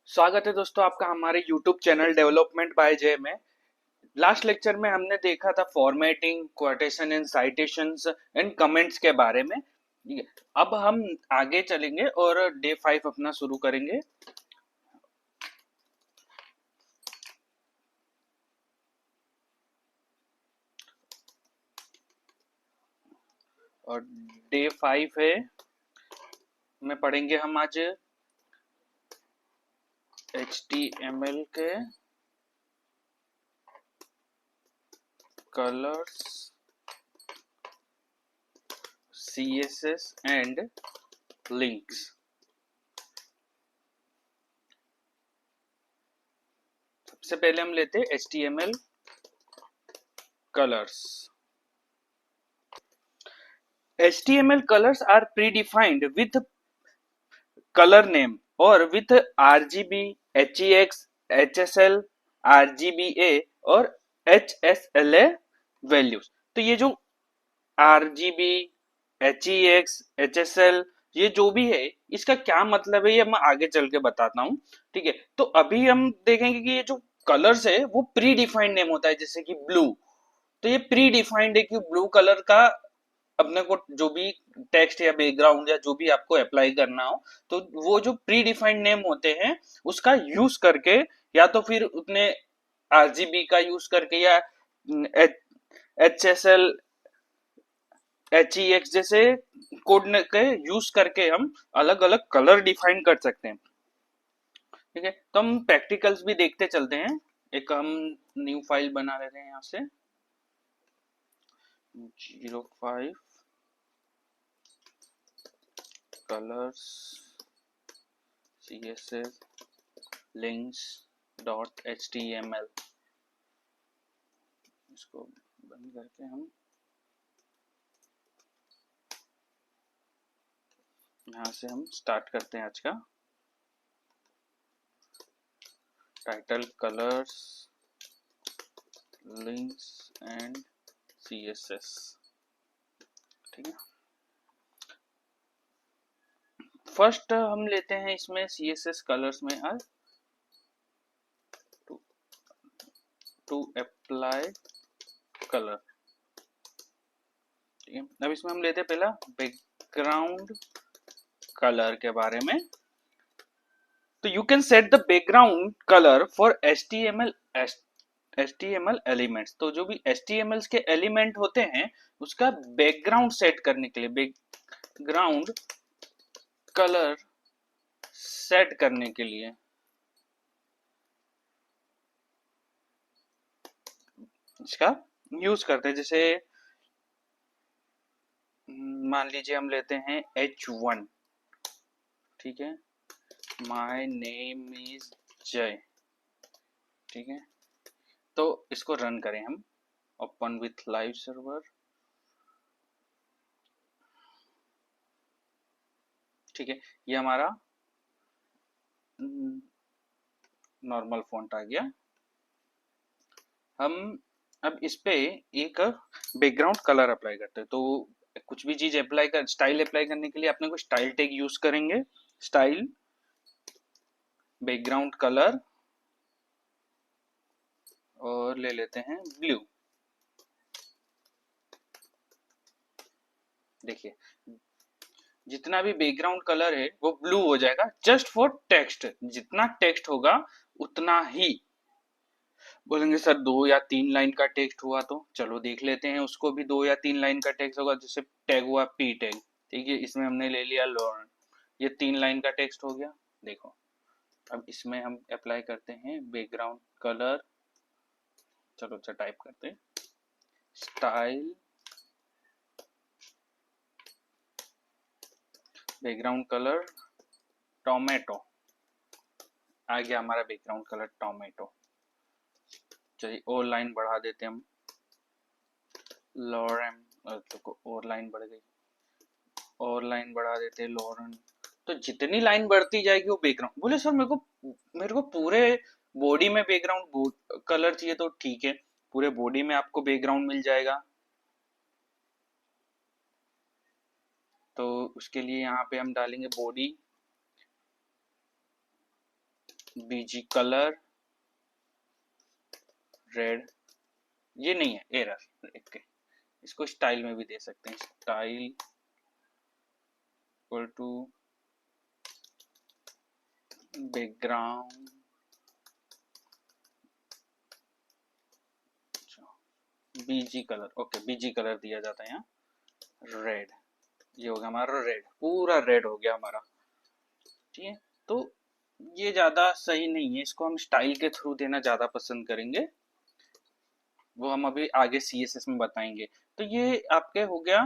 स्वागत है दोस्तों आपका हमारे YouTube चैनल डेवलपमेंट बाय जय में। लास्ट लेक्चर में हमने देखा था formatting, quotation and citations and comments के बारे में। ठीक है, अब हम आगे चलेंगे और डे 5 अपना शुरू करेंगे। और डे 5 है, में पढ़ेंगे हम आज HTML के कलर्स, CSS एंड लिंक्स। सबसे पहले हम लेते हैं HTML colors. HTML colors are predefined with color name or with RGB, HEX, HSL, RGBA और HSLA values। तो ये जो RGB, HEX, HSL ये जो भी है इसका क्या मतलब है ये मैं आगे चल के बताता हूँ। ठीक है, तो अभी हम देखेंगे कि ये जो कलर्स है वो प्री डिफाइंड नेम होता है, जैसे कि ब्लू। तो ये प्री डिफाइंड है कि ब्लू कलर का अपने को जो भी टेक्स्ट या बैकग्राउंड या जो भी आपको अप्लाई करना हो, तो वो जो प्री डिफाइंड नेम होते हैं उसका यूज करके, या तो फिर उतने आरजीबी का यूज करके या HSL, HEX जैसे कोड के यूज करके हम अलग अलग कलर डिफाइन कर सकते हैं। ठीक है, तो हम प्रैक्टिकल्स भी देखते चलते हैं। एक हम न्यू फाइल बना लेते हैं यहाँ से 05 colors css links .html। इसको बंद करके हम यहाँ से हम स्टार्ट करते हैं आज का title, colours, links and CSS। ठीक है, फर्स्ट हम लेते हैं इसमें CSS कलर्स में आज टू अप्लाई कलर। ठीक है, अब इसमें हम लेते हैं पहला बैकग्राउंड कलर के बारे में। तो you can set the background colour for HTML elements. तो जो भी HTML के एलिमेंट होते हैं उसका बैकग्राउंड सेट करने के लिए, बैकग्राउंड कलर सेट करने के लिए इसका यूज करते हैं। जैसे मान लीजिए हम लेते हैं H1। ठीक है, माय नेम इज जय। ठीक है, तो इसको रन करें हम, ओपन विथ लाइव सर्वर। ठीक है, ये हमारा नॉर्मल फॉन्ट आ गया। हम अब इस पे एक बैकग्राउंड कलर अप्लाई करते हैं। तो कुछ भी चीज अप्लाई कर, स्टाइल अप्लाई करने के लिए अपने को स्टाइल टैग यूज करेंगे। स्टाइल बैकग्राउंड कलर और ले लेते हैं ब्लू। देखिए जितना भी बैकग्राउंड कलर है वो ब्लू हो जाएगा, जस्ट फॉर टेक्स्ट। जितना टेक्स्ट होगा उतना ही। बोलेंगे सर 2 या 3 लाइन का टेक्स्ट हुआ, तो चलो देख लेते हैं उसको भी। 2 या 3 लाइन का टेक्स्ट होगा, जैसे टैग हुआ P टैग। ठीक है, इसमें हमने ले लिया लॉरेन, ये 3 लाइन का टेक्स्ट हो गया। देखो अब इसमें हम अप्लाई करते हैं बैकग्राउंड कलर। चलो अच्छा टाइप करते हैं स्टाइल बैकग्राउंड कलर टोमेटो। आ गया हमारा बैकग्राउंड कलर टोमेटो। चलिए और लाइन बढ़ा देते हैं हम, लॉरेन। तो और लाइन बढ़ गई, और लाइन बढ़ा देते हैं लॉरेन। तो जितनी लाइन बढ़ती जाएगी वो बैकग्राउंड। बोले सर मेरे को पूरे बॉडी में बैकग्राउंड कलर चाहिए। तो ठीक है, पूरे बॉडी में आपको बैकग्राउंड मिल जाएगा। तो उसके लिए यहाँ पे हम डालेंगे बॉडी बीजी कलर रेड, ये नहीं है, एरर। ओके, इसको स्टाइल में भी दे सकते हैं, style equal to background BG colour. Okay, BG colour दिया जाता है यहाँ रेड। ये हो गया हमारा रेड, पूरा रेड हो गया हमारा। ठीक है, तो ये ज्यादा सही नहीं है, इसको हम स्टाइल के थ्रू देना ज्यादा पसंद करेंगे, वो हम अभी आगे CSS में बताएंगे। तो ये आपके हो गया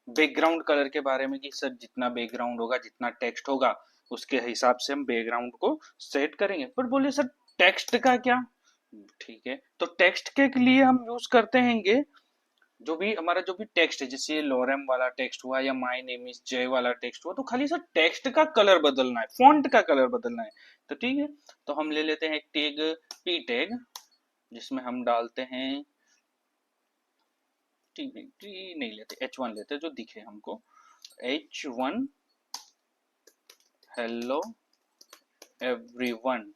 बैकग्राउंड कलर के बारे में कि सर जितना बैकग्राउंड होगा, जितना टेक्स्ट होगा, उसके हिसाब से हम बैकग्राउंड को सेट करेंगे। पर बोले सर टेक्स्ट का क्या? ठीक है, तो टेक्स्ट के लिए हम यूज करते हैं जो भी हमारा जो भी टेक्स्ट है, जैसे लोरेम वाला टेक्स्ट हुआ या माय नेम इज जय वाला टेक्स्ट हुआ, तो खाली सर टेक्स्ट का कलर बदलना है, फॉन्ट का कलर बदलना है। तो ठीक है, तो हम ले लेते हैं एक टैग पी टैग, जिसमें हम डालते हैं टी नहीं लेते, H1 लेते जो दिखे हमको, H1 हेलो एवरीवन।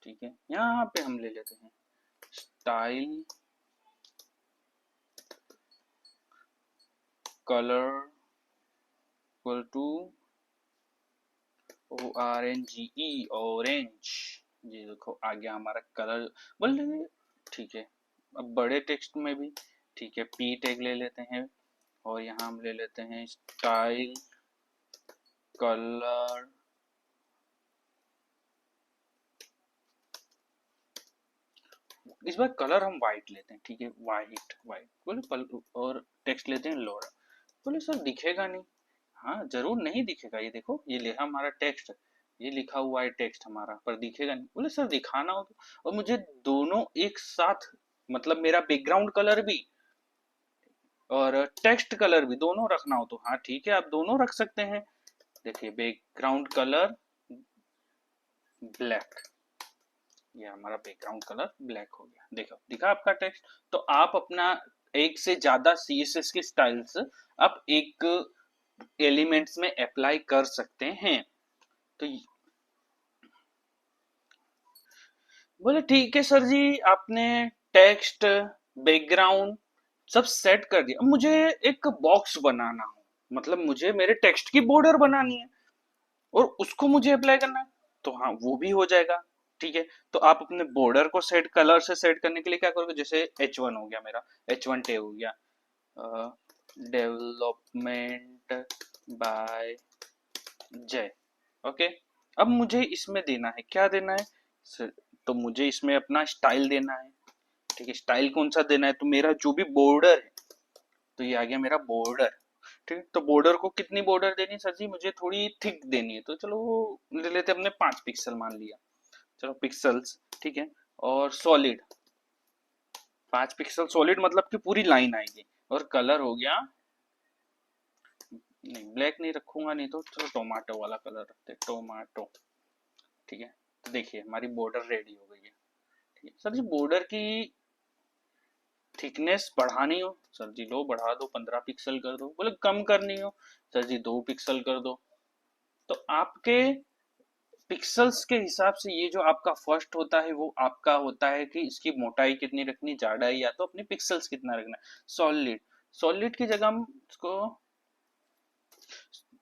ठीक है, यहाँ पे हम ले लेते हैं style colour equal to ORNGE orange. ये देखो आ गया हमारा कलर, बोले ठीक है। अब बड़े टेक्स्ट में भी ठीक है, पी टैग ले लेते हैं और यहाँ हम ले लेते हैं स्टाइल कलर इस बार कलर हम व्हाइट लेते हैं। ठीक है, व्हाइट व्हाइट बोले, और टेक्स्ट लेते हैं लोरा। बोले सर दिखेगा नहीं। हाँ जरूर नहीं दिखेगा, ये देखो ये लिखा हमारा टेक्स्ट, ये लिखा हुआ है टेक्स्ट हमारा, पर दिखेगा नहीं। बोले सर दिखाना हो तो, और मुझे दोनों एक साथ, मतलब मेरा बैकग्राउंड कलर भी और टेक्स्ट कलर भी दोनों रखना हो तो हाँ ठीक है, आप दोनों रख सकते हैं। देखिए बैकग्राउंड कलर ब्लैक, ये हमारा बैकग्राउंड कलर ब्लैक हो गया। देखो दिखा आपका टेक्स्ट। तो आप अपना एक से ज्यादा CSS के स्टाइल्स आप एक एलिमेंट्स में अप्लाई कर सकते हैं। तो बोले ठीक है सर जी, आपने टेक्स्ट बैकग्राउंड सब सेट कर दिया, अब मुझे एक बॉक्स बनाना हो, मतलब मुझे मेरे टेक्स्ट की बॉर्डर बनानी है और उसको मुझे अप्लाई करना है, तो हाँ वो भी हो जाएगा। ठीक है, तो आप अपने बॉर्डर को सेट कलर से सेट करने के लिए क्या करोगे, जैसे H1 हो गया मेरा, H1 टैग हो गया डेवलपमेंट बाय जय। ओके, अब मुझे इसमें देना है, क्या देना है सर? तो मुझे इसमें अपना स्टाइल देना है। ठीक है, स्टाइल कौन सा देना है, तो मेरा जो भी बॉर्डर है, तो ये आ गया मेरा बॉर्डर। ठीक है, तो बॉर्डर को कितनी बॉर्डर देनी है सर जी, मुझे थोड़ी थिक देनी है, तो चलो ले लेते हमने 5 पिक्सल मान लिया, चलो पिक्सल्स। ठीक है, और सॉलिड 5 पिक्सल सॉलिड, मतलब कि पूरी लाइन आएगी। और कलर हो गया, नहीं ब्लैक नहीं रखूंगा, नहीं तो चलो टोमेटो वाला कलर रखते, टोमेटो। ठीक है, तो देखिए हमारी बॉर्डर रेडी हो गई है। ठीक है सर जी, बॉर्डर की थिकनेस बढ़ानी हो, सर जी लो बढ़ा दो, 15 पिक्सल कर दो। बोले कम करनी हो, सर जी 2 पिक्सल कर दो। तो आपके पिक्सल्स के हिसाब से ये जो आपका फर्स्ट होता है वो आपका होता है कि इसकी मोटाई कितनी रखनी, जाड़ाई, या तो अपने पिक्सल्स कितना रखना है। सॉलिड, सॉलिड की जगह हम इसको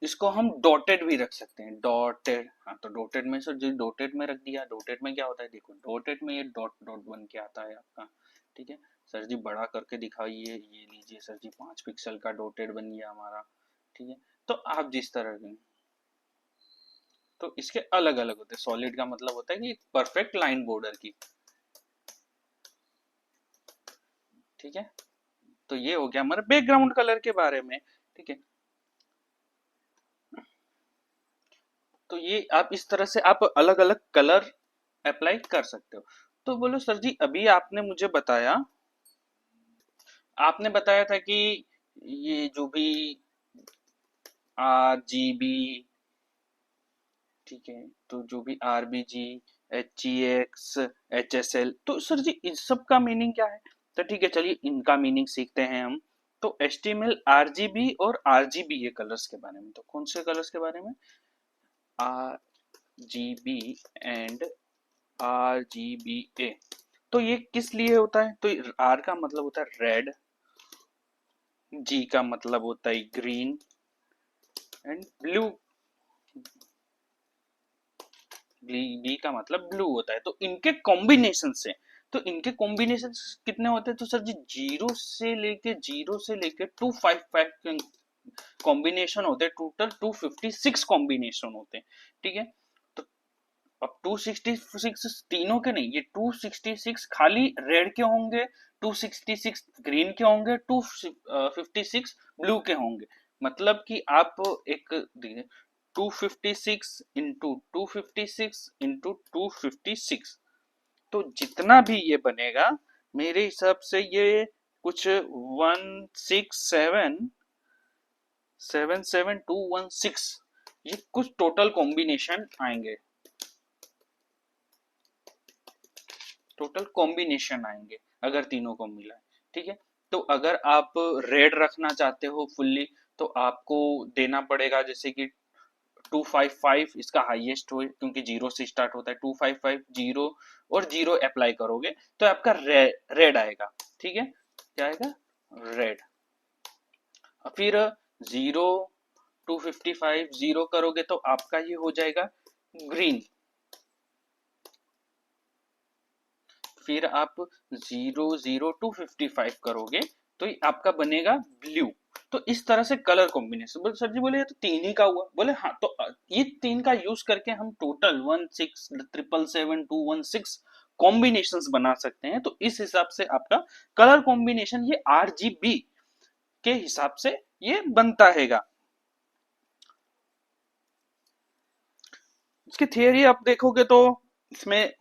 इसको हम डॉटेड भी रख सकते हैं, डॉटेड। हाँ तो डॉटेड में सर जो डॉटेड में रख दिया, डॉटेड में क्या होता है, देखो डॉटेड में ये डॉट डॉट बन के आता है आपका। ठीक है, सर जी बड़ा करके दिखाइए, ये लीजिए सर जी 5 पिक्सल का डॉटेड बन गया हमारा। ठीक है, तो आप जिस तरह के, तो इसके अलग अलग होते हैं। सॉलिड का मतलब होता है कि परफेक्ट लाइन बॉर्डर की। ठीक है, तो ये हो गया हमारे बैकग्राउंड कलर के बारे में। ठीक है, तो ये आप इस तरह से आप अलग अलग कलर अप्लाई कर सकते हो। तो बोलो सर जी, अभी आपने बताया था कि ये जो भी RGB, ठीक है, तो जो भी RBG, HEX, HSL, तो सर जी इन सब का मीनिंग क्या है? तो ठीक है, चलिए इनका मीनिंग सीखते हैं हम। तो HTML RGB और RGB ये कलर्स के बारे में, तो कौन से कलर्स के बारे में? GB and RGBA। तो ये किस लिए होता है? तो R का मतलब होता है रेड, G का मतलब होता है ग्रीन एंड ब्लू, बी का मतलब ब्लू होता है। तो इनके कॉम्बिनेशन से, तो इनके कॉम्बिनेशन कितने होते हैं? तो सर जी जीरो से लेके 255 कॉम्बिनेशन होते हैं, टोटल 256 कॉम्बिनेशन होते हैं। ठीक है, तो अब 266 तीनों के नहीं, ये 266 खाली रेड के होंगे, 266 ग्रीन के होंगे, 256 ब्लू के होंगे। मतलब कि आप एक 256 इंटू 256 इंटू 256, तो जितना भी ये बनेगा मेरे हिसाब से ये कुछ 167 ये कुछ टोटल कॉम्बिनेशन आएंगे, टोटल कॉम्बिनेशन आएंगे अगर तीनों को मिला है। ठीक है, तो अगर आप रेड रखना चाहते हो फुल्ली, तो आपको देना पड़ेगा जैसे कि 255 इसका हाईएस्ट हो, क्योंकि जीरो से स्टार्ट होता है, 255 जीरो और जीरो अप्लाई करोगे तो आपका रेड आएगा। ठीक है, क्या आएगा? रेड। फिर जीरो 255 जीरो करोगे तो आपका ये हो जाएगा ग्रीन। फिर आप 00255 करोगे तो ये आपका बनेगा ब्लू। तो इस तरह से कलर कॉम्बिनेशन। बोले सर जी, बोले ये तो तीन ही का हुआ। बोले हाँ, तो ये तीन का यूज करके हम टोटल 1677216 कॉम्बिनेशंस बना सकते हैं। तो इस हिसाब से आपका कलर कॉम्बिनेशन ये RGB के हिसाब से ये बनता हैगा। इसकी थियरी आप देखोगे तो इसमें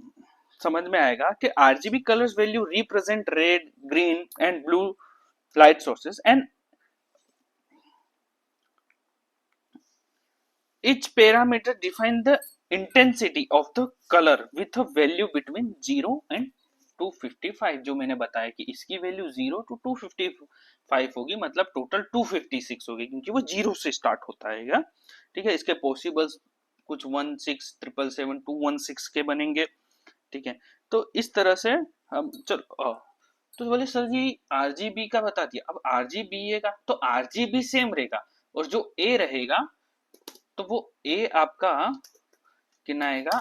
समझ में आएगा कि RGB colours value represent red, green and blue light sources, and each parameter define the intensity of the color with a value between 0 and 255। जो मैंने बताया कि इसकी वैल्यू 0 to 255 होगी, मतलब टोटल 256 होगी, क्योंकि वो जीरो से स्टार्ट होता है। ठीक है, इसके पॉसिबल्स कुछ 16777 के बनेंगे। ठीक है, तो इस तरह से हम चलो, तो बोले सर जी RGB का बता दिया, अब RGBA का, तो RGB सेम रहेगा और जो A रहेगा तो वो A आपका कितना आएगा?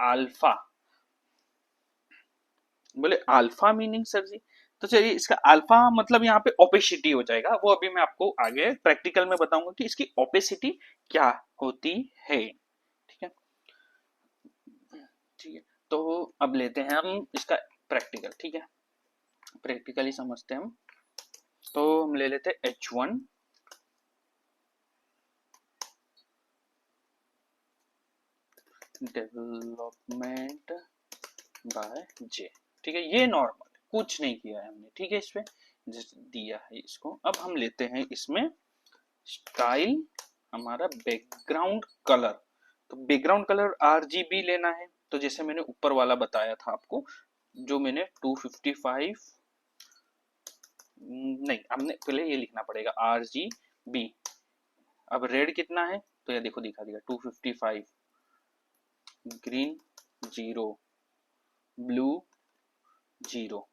अल्फा। बोले अल्फा मीनिंग सर जी, तो चलिए इसका अल्फा मतलब यहाँ पे ओपेसिटी हो जाएगा, वो अभी मैं आपको आगे प्रैक्टिकल में बताऊंगा कि इसकी ओपेसिटी क्या होती है। ठीक है, ठीक है, तो अब लेते हैं हम इसका प्रैक्टिकल। ठीक है, प्रैक्टिकली समझते हैं हम। तो हम ले लेते हैं H1 डेवलपमेंट बाय J। ठीक है, ये नॉर्मल है, कुछ नहीं किया है हमने। ठीक है, इसमें दिया है इसको। अब हम लेते हैं इसमें स्टाइल, हमारा बैकग्राउंड कलर। तो बैकग्राउंड कलर RGB लेना है। तो जैसे मैंने ऊपर वाला बताया था आपको, जो मैंने 255 नहीं, हमने पहले ये लिखना पड़ेगा RGB। अब रेड कितना है तो ये देखो दिखा दिया 255, ग्रीन 0, ब्लू 0।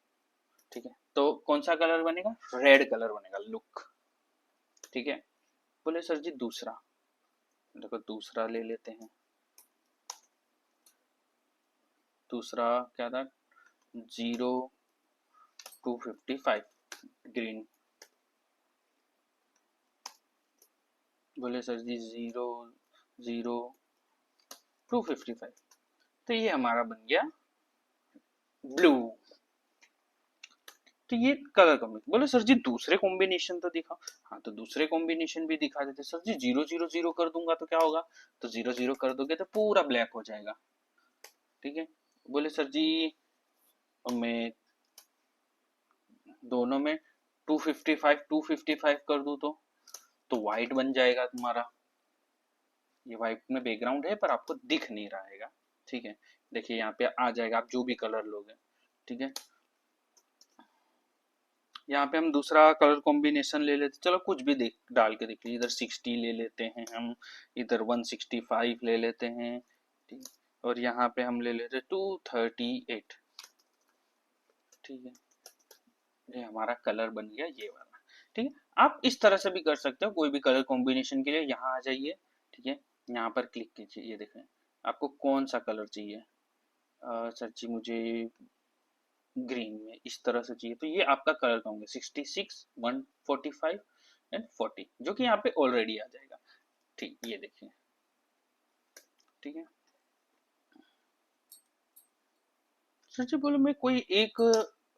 ठीक है, तो कौन सा कलर बनेगा? रेड कलर बनेगा, लुक। ठीक है, बोले सर जी दूसरा, देखो दूसरा ले लेते हैं। दूसरा क्या था? 0255 ग्रीन। बोले सर जी 00255, तो ये हमारा बन गया ब्लू। तो ये कलर कॉम्बिनेशन। बोले सर जी दूसरे कॉम्बिनेशन तो दिखाओ। हाँ, तो दूसरे कॉम्बिनेशन भी दिखा देते। सर जी 000 कर दूंगा तो क्या होगा? तो 00 कर दोगे तो पूरा ब्लैक हो जाएगा। ठीक है, बोले सर जी मैं दोनों में 255 कर दूं तो व्हाइट बन जाएगा तुम्हारा। ये व्हाइट में बैकग्राउंड है पर आपको दिख नहीं रहा है। ठीक है, देखिए यहाँ पे आ जाएगा, आप जो भी कलर लोगे। ठीक है, यहाँ पे हम दूसरा कलर कॉम्बिनेशन ले लेते, चलो कुछ भी देख डाल के देख लीजिए। इधर 60 ले लेते हैं हम, इधर 165 ले लेते हैं, ठीक है, और यहाँ पे हम ले लेते 238। ठीक है, ये हमारा कलर बन गया ये वाला। ठीक है, आप इस तरह से भी कर सकते हो कोई भी कलर कॉम्बिनेशन के लिए। यहाँ आ जाइए, ठीक है, यहाँ पर क्लिक कीजिए, ये देखें आपको कौन सा कलर चाहिए। सर जी मुझे ग्रीन में इस तरह से चाहिए, तो ये आपका कलर का होंगे 66, 145 एंड 40, जो कि यहाँ पे ऑलरेडी आ जाएगा। ठीक, ये देखिए, ठीक है। सर जी बोलो मैं कोई एक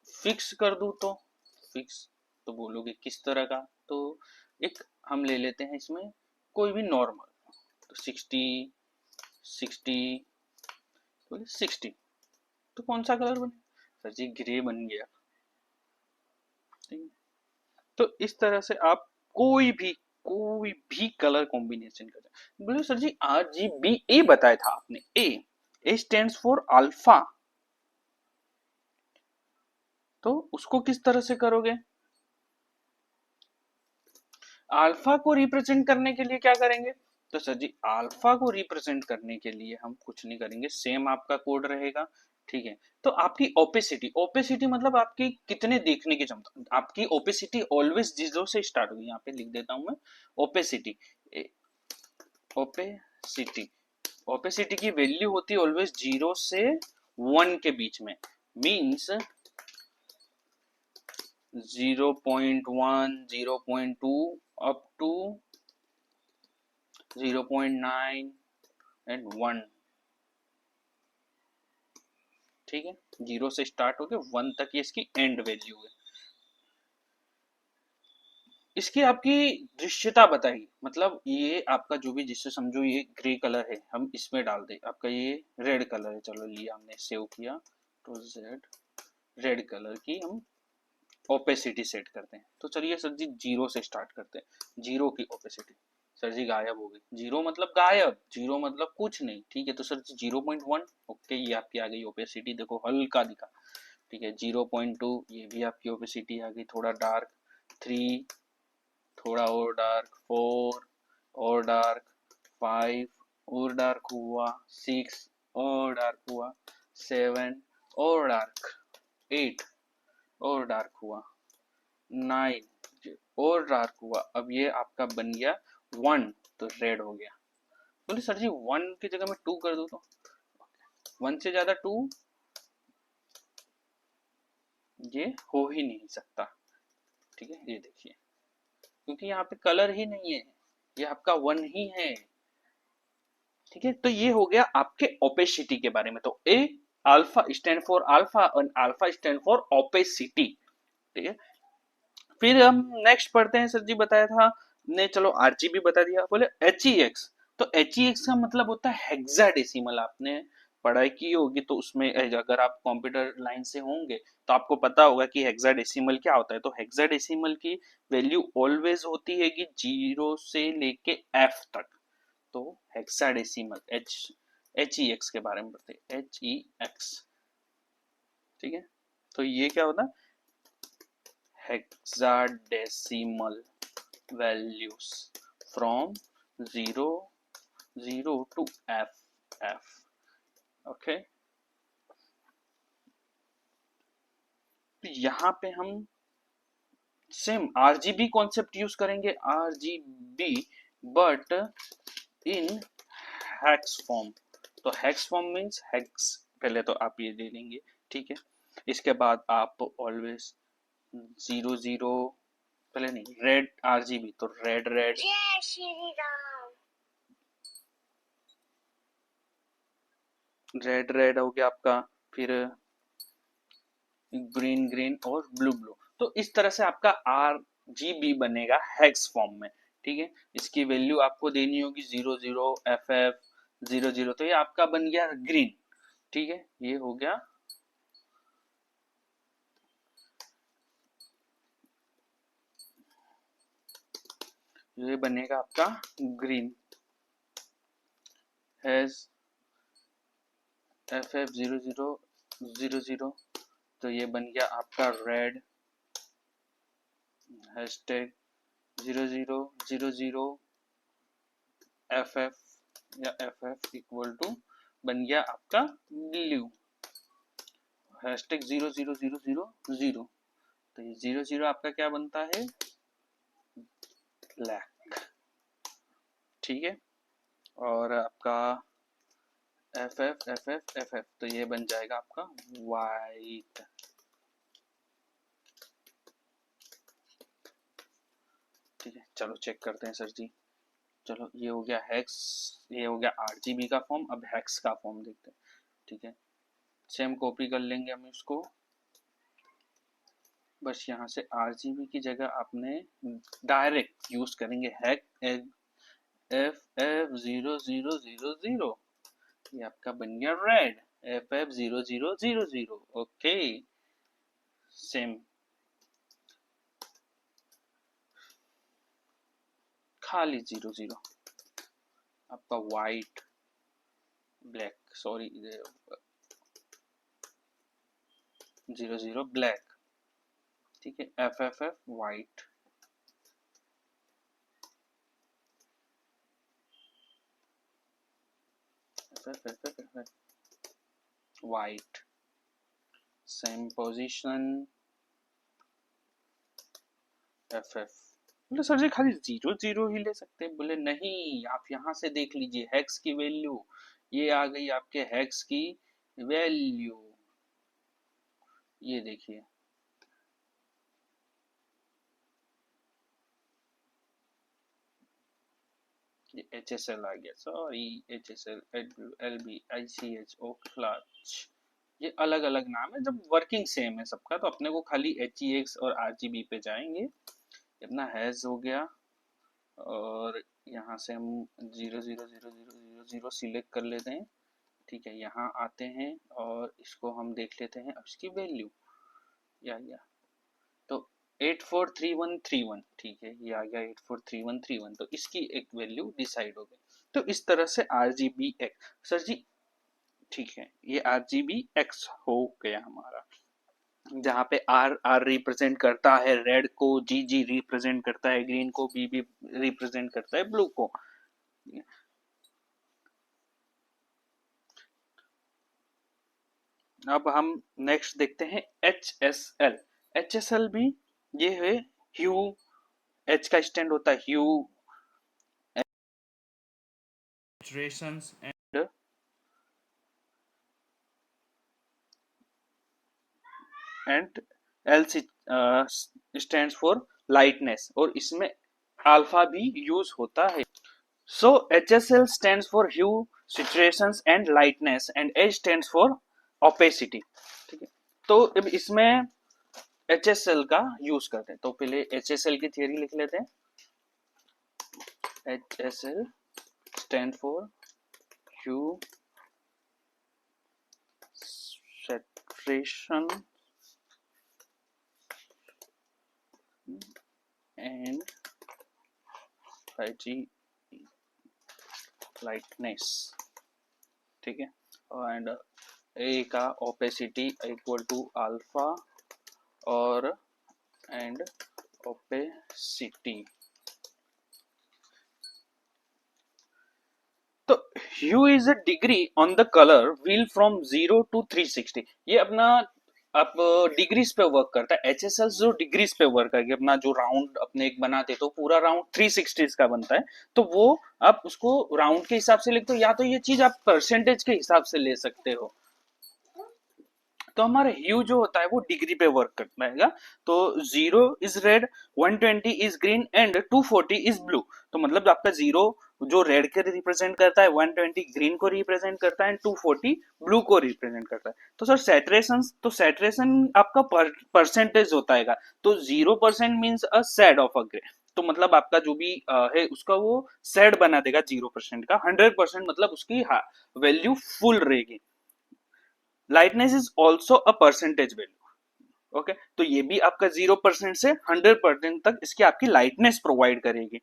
फिक्स कर दूं तो फिक्स, तो बोलोगे किस तरह का, तो एक हम ले लेते हैं इसमें कोई भी नॉर्मल, तो 60, 60, बोले 60, तो कौन सा कलर बने? सर जी ग्रे बन गया। ठीक है, तो इस तरह से आप कोई भी कलर कॉम्बिनेशन कर सकते हैं। बोले सर जी RGBA बताया था आपने, ए स्टैंड्स फॉर अल्फा, तो उसको किस तरह से करोगे? अल्फा को रिप्रेजेंट करने के लिए क्या करेंगे? तो सर जी अल्फा को रिप्रेजेंट करने के लिए हम कुछ नहीं करेंगे, सेम आपका कोड रहेगा। ठीक है, तो आपकी ओपेसिटी, ओपेसिटी मतलब आपकी कितने देखने की क्षमता, आपकी ओपेसिटी ऑलवेज जीरो से स्टार्ट होगी। यहाँ पे लिख देता हूं मैं ओपेसिटी। ओपेसिटी, ओपेसिटी की वैल्यू होती है ऑलवेज 0 से 1 के बीच में, मींस 0.1, 0.2 अप टू 0.9 एंड 1। ठीक है, 0 से स्टार्ट होके 1 तक ये इसकी एंड वैल्यू है। इसकी आपकी दृश्यता बताइए, मतलब ये आपका जो भी, जिससे समझो ये ग्रे कलर है, हम इसमें डाल दे, आपका ये रेड कलर है, चलो लिया हमने सेव किया, तो जेड रेड कलर की हम ओपेसिटी सेट करते हैं। तो चलिए सर जी 0 से स्टार्ट करते हैं, 0 की ओपेसिटी। सर जी गायब हो गई, 0 मतलब गायब, 0 मतलब कुछ नहीं। ठीक है, तो सर जी 0.1, ओके ये आपकी आ गई ओपेसिटी, देखो हल्का दिखा। ठीक है, 0.2 ये भी आपकी ओपेसिटी आ गई, थोड़ा डार्क। 3 थोड़ा और डार्क, 4 और डार्क, 5 और डार्क हुआ, 6 और डार्क हुआ, 7 और डार्क, 8 और डार्क हुआ, 9 और डार्क हुआ। अब ये आपका बन गया 1, तो रेड हो गया। बोले सर जी 1 की जगह मैं 2 कर दूं तो? 1 से ज्यादा 2 ये हो ही नहीं सकता। ठीक है, ये देखिए, क्योंकि यहाँ पे कलर ही नहीं है, ये आपका 1 ही है। ठीक है, तो ये हो गया आपके ओपेसिटी के बारे में। तो ए अल्फा स्टैंड फॉर अल्फा और अल्फा स्टैंड फॉर ओपेसिटी। ठीक है, फिर हम नेक्स्ट पढ़ते हैं। सर जी बताया था ने, चलो आरजीबी बता दिया, बोले HEX। तो HEX का मतलब होता है हेक्साडेसिमल, आपने पढ़ाई की होगी तो उसमें अगर आप कंप्यूटर लाइन से होंगे तो आपको पता होगा कि हेक्साडेसिमल क्या होता है। तो हेक्साडेसिमल की वैल्यू ऑलवेज होती है कि 0 से लेके F तक। तो हेक्साडेसिमल HEX के बारे में पढ़ते हैं, HEX। ठीक है, तो ये क्या होता है? hexadecimal values from 0 to FF। Okay, तो यहाँ पे हम सेम RGB कॉन्सेप्ट यूज करेंगे, RGB but in hex form. तो हेक्स फॉर्म मीन्स हेक्स, पहले तो आप ये ले लेंगे। ठीक है, इसके बाद आप ऑलवेज 0 0, पहले नहीं, रेड RGB, तो रेड रेड, रेड रेड हो गया आपका, फिर ग्रीन ग्रीन और ब्लू ब्लू। तो इस तरह से आपका RGB बनेगा हेक्स फॉर्म में। ठीक है, इसकी वैल्यू आपको देनी होगी 00 FF 00, तो ये आपका बन गया ग्रीन। ठीक है, ये हो गया, ये बनेगा आपका ग्रीन, हैज FF 00 तो ये बन गया आपका रेड, हैशटैग 0000 FF या FF इक्वल टू बन गया आपका ब्लू। हैशटैग 00000, तो ये 00 आपका क्या बनता है, ब्लैक। ठीक है, और आपका FF तो ये बन जाएगा आपका वाइट। ठीक है, चलो चेक करते हैं सर जी। चलो ये हो गया हेक्स, ये हो गया RGB का फॉर्म, अब हेक्स का फॉर्म देखते हैं। ठीक है, सेम कॉपी कर लेंगे हम इसको, बस यहाँ से RGB की जगह आपने डायरेक्ट यूज करेंगे हैक FF0000, ये आपका बन गया रेड, FF0000। ओके, सेम खाली 00, आपका वाइट ब्लैक, सॉरी 00 ब्लैक। ठीक है, FFF white, FFF white, same position FF। बोले सर जी खाली 00 ही ले सकते हैं, बोले नहीं, आप यहाँ से देख लीजिए हेक्स की वैल्यू, ये आ गई आपके हेक्स की वैल्यू, ये देखिए, ये HSL आ गया, सॉरी HSL, LB, ICH, ओ क्लच, ये अलग अलग नाम है, जब वर्किंग सेम है सबका तो अपने को खाली HEX और RGB पे जाएंगे। इतना हैज हो गया, और यहाँ से हम 000000 सिलेक्ट कर लेते हैं। ठीक है, यहाँ आते हैं और इसको हम देख लेते हैं अब इसकी वैल्यू, या तो 843131, ठीक है, ये आ गया 843131, तो इसकी एक वैल्यू डिसाइड हो गई। तो इस तरह से RGBX सर जी, ठीक है, ये RGBX हो गया हमारा, जहाँ पे R रिप्रेजेंट करता है रेड को, GG रिप्रेजेंट करता है ग्रीन को, BB रिप्रेजेंट करता है ब्लू को। अब हम नेक्स्ट देखते हैं HSL। HSL भी ये है ह्यू, H का स्टैंड होता है hue, saturations and L stands for lightness, और इसमें अल्फा भी यूज होता है। So HSL stands for hue, saturations and lightness, and H stands for opacity। ठीक है, तो अब इसमें HSL का यूज करते हैं, तो पहले HSL की थियरी लिख लेते हैं। HSL stand for hue, saturation and lightness। ठीक है, एंड A का opacity इक्वल टू अल्फा और एंड opacity। तो hue is a degree on the colour wheel from 0 to 360। ये अपना आप डिग्रीज पे वर्क करता है। HSL जो डिग्रीज पे वर्क करके अपना जो राउंड अपने एक बनाते तो पूरा राउंड 360 का बनता है, तो वो आप उसको राउंड के हिसाब से लिखते हो, या तो ये चीज आप परसेंटेज के हिसाब से ले सकते हो। तो हमारा ह्यू जो होता है वो डिग्री पे वर्क करता है। तो 0 is red, 120 is green and 240 is blue. तो मतलब आपका 0 जो रेड के रिप्रेजेंट करता है, 120 ग्रीन को रिप्रेजेंट करता है, 240 ब्लू को रिप्रेजेंट करता है। तो सर सैचुरेशन, तो सैचुरेशन आपका परसेंटेज होता है। तो 0% means a shade of a grey, तो मतलब आपका जो भी है उसका वो शेड बना देगा 0% का। 100% मतलब उसकी वैल्यू फुल रहेगी। Lightness is also a percentage value. Okay, तो ये भी आपका 0% से 100% तक इसकी आपकी लाइटनेस प्रोवाइड करेगी।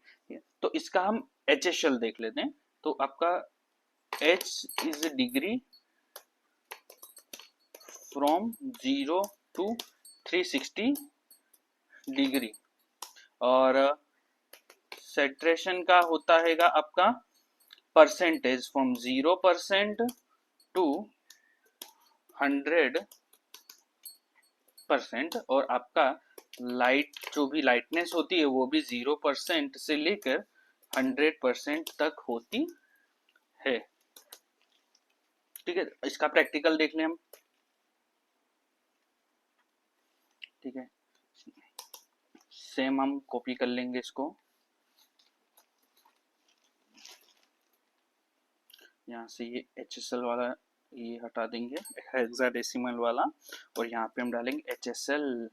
तो इसका हम HSL देख लेते हैं। तो आपका H is degree from 0 to 360 degree, और सैचुरेशन का होता है आपका परसेंटेज फ्रॉम 0% टू 100% और आपका लाइट जो भी लाइटनेस होती है वो भी 0% से लेकर 100% तक होती है। ठीक है, इसका प्रैक्टिकल देख लें हम। ठीक है, सेम हम कॉपी कर लेंगे इसको, यहाँ से ये HSL वाला ये हटा देंगे, हेक्साडेसिमल वाला, और यहाँ पे हम डालेंगे HSL।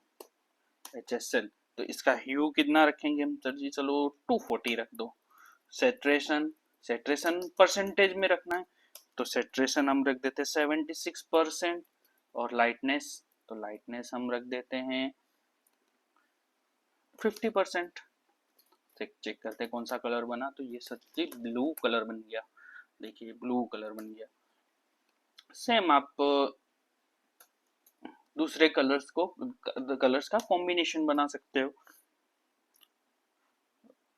तो इसका ह्यू कितना रखेंगे हम सर जी? चलो 240 रख दो। सेट्रेशन परसेंटेज में रखना है तो सेट्रेशन हम रख देते हैं 76%, और लाइटनेस, तो लाइटनेस हम रख देते हैं 50%। चेक करते हैं कौन सा कलर बना, तो ये सच्ची ब्लू कलर बन गया। देखिए ब्लू कलर बन गया। सेम आप दूसरे कलर्स का कॉम्बिनेशन बना सकते हो।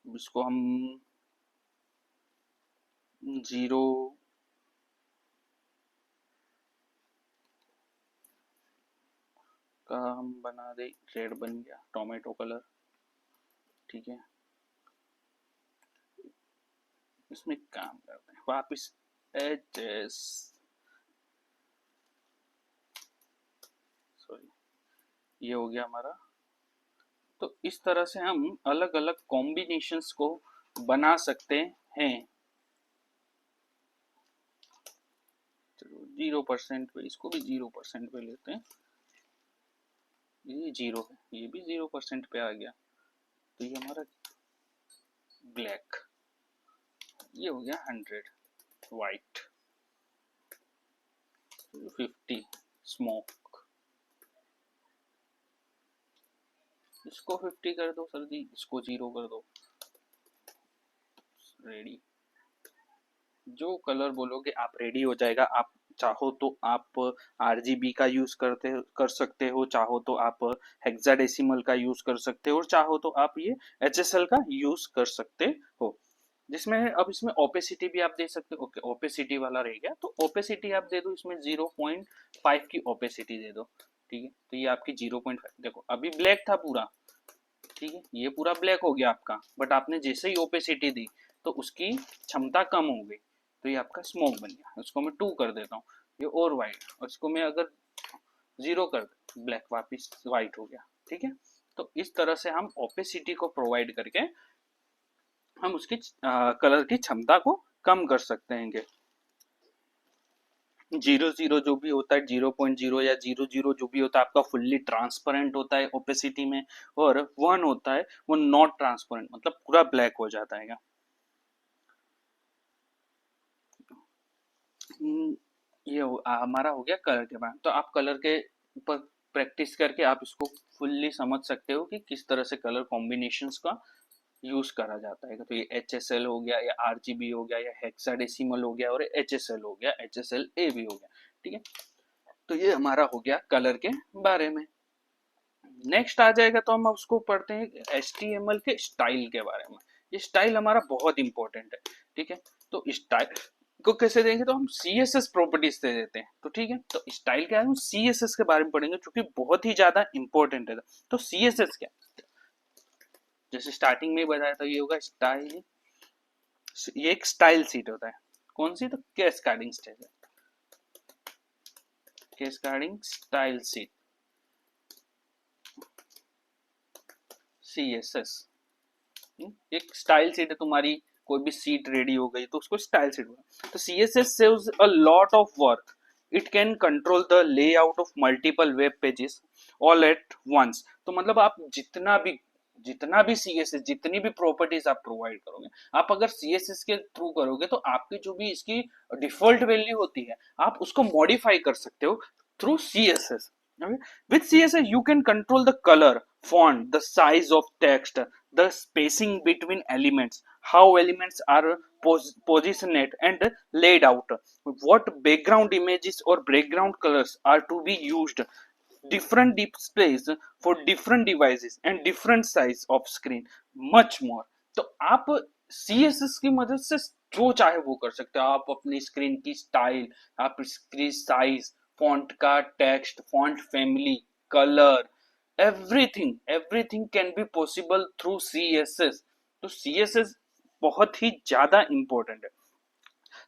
इसको हम 0 का हम बना दे, रेड बन गया, टोमेटो कलर। ठीक है, इसमें काम करते हैं वापिस सॉरी, ये हो गया हमारा। तो इस तरह से हम अलग अलग कॉम्बिनेशंस को बना सकते हैं। चलो 0% पे, इसको भी 0% पे लेते हैं। ये 0 है, ये भी 0% पे आ गया, तो ये हमारा ब्लैक, ये हो गया 100 वाइट, 50 स्मोक, इसको 50 कर दो सर जी, इसको 0 कर दो, रेडी। जो कलर बोलोगे आप रेडी हो जाएगा। आप चाहो तो आप RGB का यूज कर सकते हो, चाहो तो आप हेक्साडेसिमल का यूज कर सकते हो, और चाहो तो आप ये HSL का यूज कर सकते हो। जिसमें अब इसमें ओपेसिटी भी आप दे सकते हो। ओके, ओपेसिटी वाला रह गया, तो ओपेसिटी आप दे दो इसमें 0.5 की ओपेसिटी दे दो। ठीक है, तो ये आपकी 0.5, देखो अभी ब्लैक था पूरा, ठीक है, ये पूरा ब्लैक हो गया आपका, बट आपने जैसे ही ओपेसिटी दी तो उसकी क्षमता कम हो गई, तो ये आपका स्मोक बन गया। उसको मैं 2 कर देता हूँ, ये और वाइट, और इसको मैं अगर 0 कर दे, ब्लैक वापिस वाइट हो गया। ठीक है, तो इस तरह से हम ओपेसिटी को प्रोवाइड करके हम उसकी कलर की क्षमता को कम कर सकते हैं। 0 जो भी होता है, 0.0 या 0 जो भी होता है आपका फुल्ली ट्रांसपेरेंट होता है ओपेसिटी में, और 1 होता है वो नॉट ट्रांसपेरेंट, मतलब पूरा ब्लैक हो जाता है। ये हमारा हो गया कलर के बारे में। तो आप कलर के ऊपर प्रैक्टिस करके आप इसको फुल्ली समझ सकते हो कि किस तरह से कलर कॉम्बिनेशंस का यूज करा जाता है। तो ये HSL हो गया, या RGB हो गया, या हेक्साडेसिमल हो गया, और HSL हो गया, HSLA भी हो गया। ठीक है, तो ये हमारा हो गया कलर के बारे में। नेक्स्ट आ जाएगा तो हम उसको पढ़ते हैं HTML के स्टाइल के बारे में। ये स्टाइल हमारा बहुत इंपॉर्टेंट है। ठीक है, तो स्टाइल को कैसे देंगे, तो हम CSS प्रॉपर्टीज दे देते हैं। तो ठीक है, तो स्टाइल क्या है, हम CSS के बारे में पढ़ेंगे, क्योंकि बहुत ही ज्यादा इंपॉर्टेंट है। तो CSS क्या, जैसे स्टार्टिंग में ही बताया था, ये होगा स्टाइल, ये एक स्टाइल सीट होता है। कौन सी, तो कैस्केडिंग स्टाइल है, कैस्केडिंग स्टाइल सीट, CSS। एक स्टाइल सीट है तुम्हारी, कोई भी सीट रेडी हो गई तो उसको स्टाइल सीट बोला। तो CSS saves a lot of work. It can control the layout of multiple web pages all at once. तो मतलब आप जितना भी CSS, जितनी भी प्रॉपर्टीज आप प्रोवाइड करोगे, आप अगर CSS के थ्रू करोगे तो आपकी जो भी इसकी डिफॉल्ट वैल्यू होती है आप उसको मॉडिफाई कर सकते हो through CSS. Okay? With CSS you can control the color, font, the size of text, the spacing between elements, how elements are positioned and laid out, what background images or background colors are to be used, different displays for different devices and different size of screen, much more. तो आप CSS की मदद से जो चाहे वो कर सकते हो आप, अपनी स्क्रीन की स्टाइल, आप स्क्रीन साइज, फॉन्ट का text, font family, colour, everything everything can be possible through CSS। तो CSS बहुत ही ज्यादा इंपॉर्टेंट है।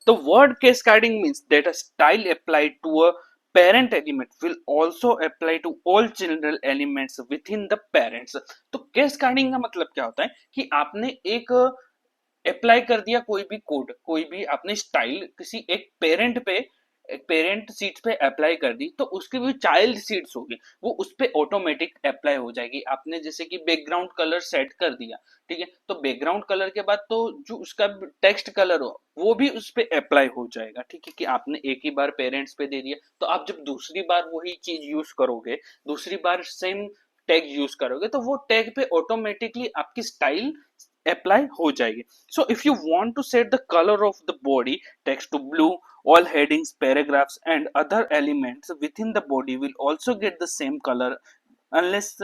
The word cascading means that a style applied to a parent element will also apply to all children elements within the parents। तो cascading का मतलब क्या होता है कि आपने एक अप्लाई कर दिया कोई भी कोड, कोई भी आपने स्टाइल किसी एक पेरेंट सीट्स पे अप्लाई कर दी, तो उसकी भी चाइल्ड सीट्स होगी, वो उस पे ऑटोमेटिक अप्लाई हो जाएगी। आपने जैसे कि बैकग्राउंड कलर सेट कर दिया, ठीक है, तो बैकग्राउंड कलर के बाद तो जो उसका टेक्स्ट कलर हो वो भी उस पे अप्लाई हो जाएगा, ठीक है, कि आपने एक ही बार पेरेंट्स पे दे दिया, तो आप जब दूसरी बार वही चीज यूज करोगे, दूसरी बार सेम टैग यूज करोगे, तो वो टैग पे ऑटोमेटिकली आपकी स्टाइल अप्लाई हो जाएगी। So if you want to set the color of the body text to blue, all headings, paragraphs and other elements within the body will also get the same color unless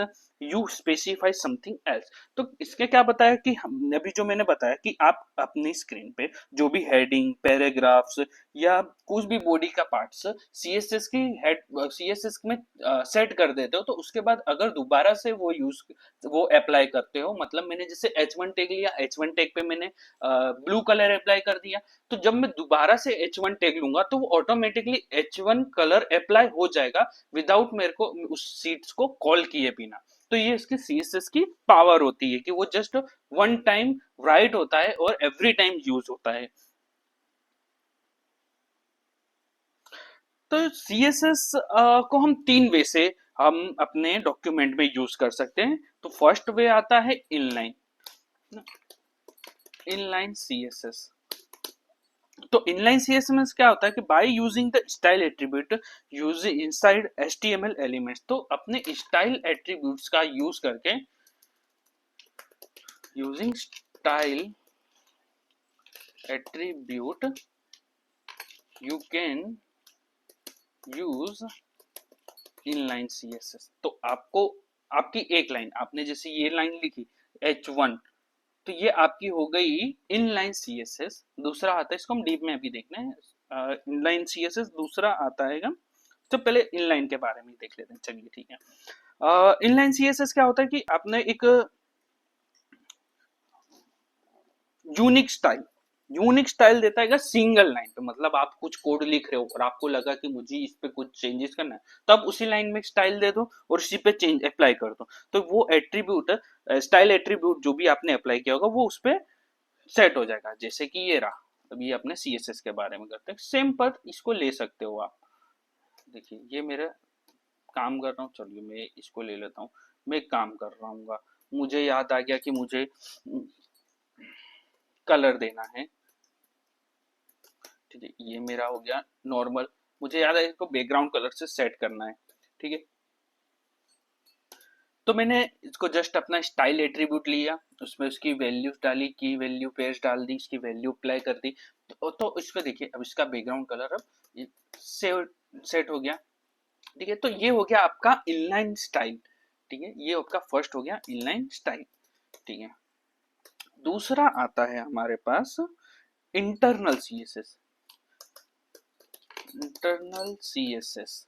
you specify something else। तो इसके क्या बताया कि हम अभी जो मैंने बताया कि आप अपनी स्क्रीन पे जो भी हेडिंग, पैराग्राफ्स या कुछ भी बॉडी का पार्ट्स सीएसएस की हेड सीएसएस में सेट कर देते हो, तो उसके बाद अगर दोबारा से वो अप्लाई करते हो, मतलब मैंने जैसे H1 टैग लिया, H1 टैग पे मैंने ब्लू कलर अप्लाई कर दिया, तो जब मैं दोबारा से H1 टैग लूंगा तो वो ऑटोमेटिकली H1 कलर अप्लाई हो जाएगा विदाउट मेरे को उस सीट्स को कॉल किए बिना। तो ये इसकी सीएसएस की पावर होती है कि वो जस्ट वन टाइम राइट होता है और एवरी टाइम यूज होता है। तो सीएसएस को हम तीन वे से हम अपने डॉक्यूमेंट में यूज कर सकते हैं। तो फर्स्ट वे आता है इनलाइन, इनलाइन सीएसएस। तो इनलाइन सीएसएस में क्या होता है कि by using the style attribute using inside HTML elements, तो अपने स्टाइल एट्रीब्यूट्स का यूज करके, using style attribute you can use inline CSS. तो आपको आपकी एक लाइन, आपने जैसे ये लाइन लिखी H1, तो ये आपकी हो गई इनलाइन सीएसएस। दूसरा आता है, इसको हम डीप में अभी देखना है, इनलाइन सीएसएस दूसरा आता है। तो पहले इनलाइन के बारे में देख लेते हैं, चलिए ठीक है। इनलाइन सीएसएस क्या होता है कि आपने एक यूनिक स्टाइल देता है सिंगल लाइन पे, मतलब आप कुछ कोड लिख रहे हो और आपको लगा कि मुझे इस पे कुछ चेंजेस करना है, तो आप उसी लाइन में स्टाइल दे दो और उसी पे चेंज अप्लाई कर दो, तो वो एट्रीब्यूट, स्टाइल एट्रीब्यूट जो भी आपने अप्लाई किया होगा वो उस पे सेट हो जाएगा। जैसे कि ये रहा, अभी अपने सीएसएस के बारे में करते हैं, सेम पर इसको ले सकते हो आप। देखिए ये मेरा काम कर रहा हूँ, चलिए मैं इसको ले लेता हूँ, मैं काम कर रहा हूँ, मुझे याद आ गया कि मुझे कलर देना है, ठीक है, ये मेरा हो गया नॉर्मल, मुझे याद है इसको बैकग्राउंड कलर से सेट करना है, ठीक है। तो मैंने इसको जस्ट अपना स्टाइल एट्रीब्यूट लिया, उसमें उसकी वैल्यूज डाली, की वैल्यू पेज डाल दी, इसकी वैल्यू अप्लाई कर दी, तो इसको देखिए अब इसका बैकग्राउंड कलर अब सेव सेट हो गया, ठीक है। तो ये हो गया आपका इनलाइन स्टाइल, ठीक है, ये आपका फर्स्ट हो गया इनलाइन स्टाइल, ठीक है। दूसरा आता है हमारे पास इंटरनल सीएसएस, इंटरनल सीएसएस।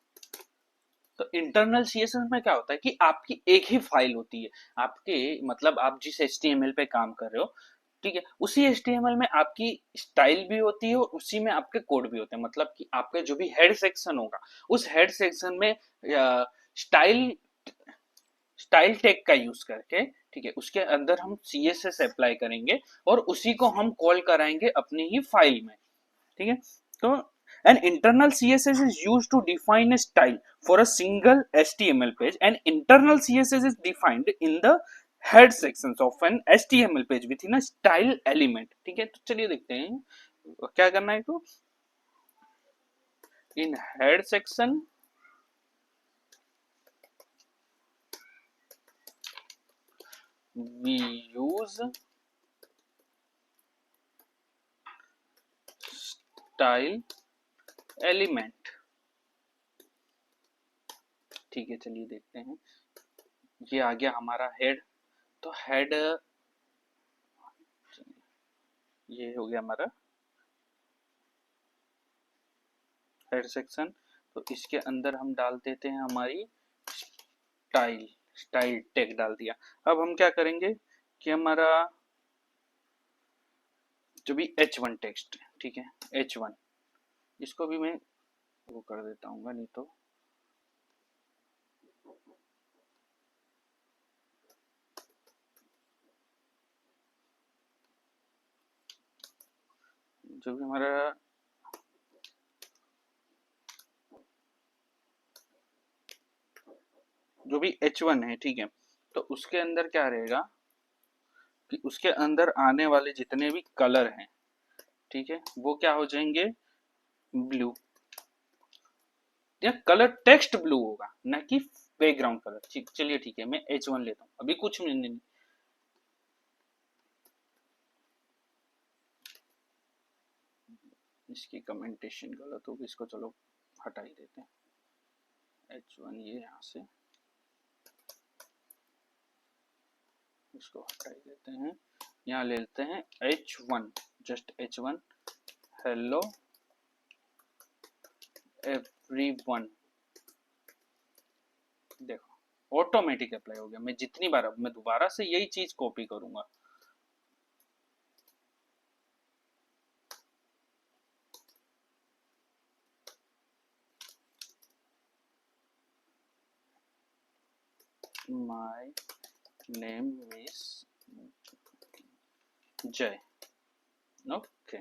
तो इंटरनल सीएसएस में क्या होता है कि आपकी एक ही फाइल होती है, आपके मतलब आप जिस एचटीएमएल पे काम कर रहे हो, ठीक है, उसी एचटीएमएल में आपकी स्टाइल भी होती है और उसी में आपके कोड भी होते हैं, मतलब कि आपका जो भी हेड सेक्शन होगा उस हेड सेक्शन में स्टाइल स्टाइल टैग का यूज करके, ठीक है, उसके अंदर हम सीएसएस अप्लाई करेंगे और उसी को हम कॉल कराएंगे अपनी ही फाइल में, ठीक है। तो an internal css is used to define a style for a single html page and internal css is defined in the head sections of an html page within a style element, ठीक है। तो चलिए देखते हैं क्या करना है। तो in head section we use style element, ठीक है, चलिए देखते हैं। ये आ गया हमारा हेड, तो हेड ये हो गया हमारा हेड सेक्शन। तो इसके अंदर हम डाल देते हैं हमारी स्टाइल, स्टाइल टैग डाल दिया। अब हम क्या करेंगे कि हमारा जो भी H1 टेक्स्ट है, ठीक है, H1 इसको भी मैं वो कर देता हूँ, नहीं तो जो भी हमारा जो भी H1 है, ठीक है, तो उसके अंदर क्या रहेगा कि उसके अंदर आने वाले जितने भी कलर हैं, ठीक है, वो क्या हो जाएंगे, ब्लू, या कलर टेक्स्ट ब्लू होगा, ना कि बैकग्राउंड कलर। ठीक, चलिए ठीक है, मैं H1 लेता हूँ, अभी कुछ नहीं। इसकी कमेंटेशन गलत होगी, इसको चलो हटा ही देते हैं। H1 ये यहाँ से इसको हटा ही देते हैं, यहाँ ले लेते हैं H1, just H1, hello everyone. देखो ऑटोमेटिक अप्लाई हो गया। मैं जितनी बार, मैं दोबारा से यही चीज कॉपी करूंगा। माय नेम इज जय, ओके।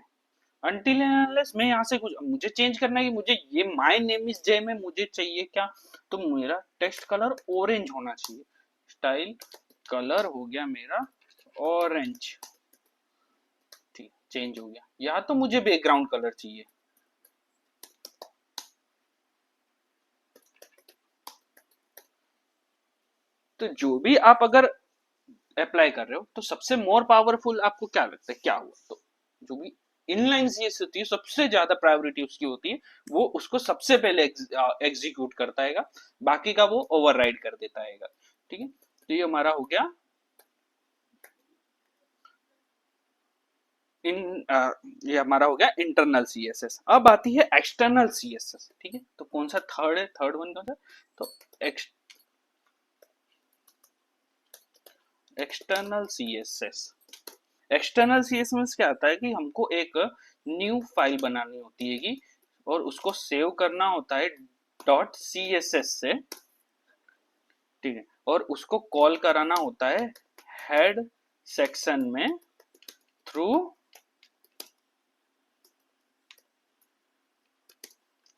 अनटिल एंड अनलेस मैं यहाँ से कुछ मुझे चेंज करना है कि मुझे ये माय नेम इज जय में मुझे चाहिए क्या, तो मेरा टेक्स्ट कलर ऑरेंज होना चाहिए। स्टाइल कलर हो गया मेरा ऑरेंज, ठीक, चेंज हो गया। या तो मुझे बैकग्राउंड कलर चाहिए, तो जो भी आप अगर अप्लाई कर रहे हो, तो सबसे मोर पावरफुल आपको क्या लगता है क्या हुआ, तो जो भी इनलाइन सीएस होती है सबसे ज्यादा प्रायोरिटी उसकी होती है, वो उसको सबसे पहले एग्जीक्यूट करता है, बाकी का वो ओवरराइड कर देता है। ठीक है, तो ये हमारा हो गया इन ये हमारा हो गया इंटरनल सीएसएस। अब आती है एक्सटर्नल सीएसएस, ठीक है, तो कौन सा थर्ड है, थर्ड वन कौन सा, तो एक्सटर्नल सीएसएस। एक्सटर्नल सीएसएस क्या आता है कि हमको एक न्यू फाइल बनानी होती है कि, और उसको सेव करना होता है डॉट सीएसएस से, ठीक है, और उसको कॉल कराना होता है हेड सेक्शन में थ्रू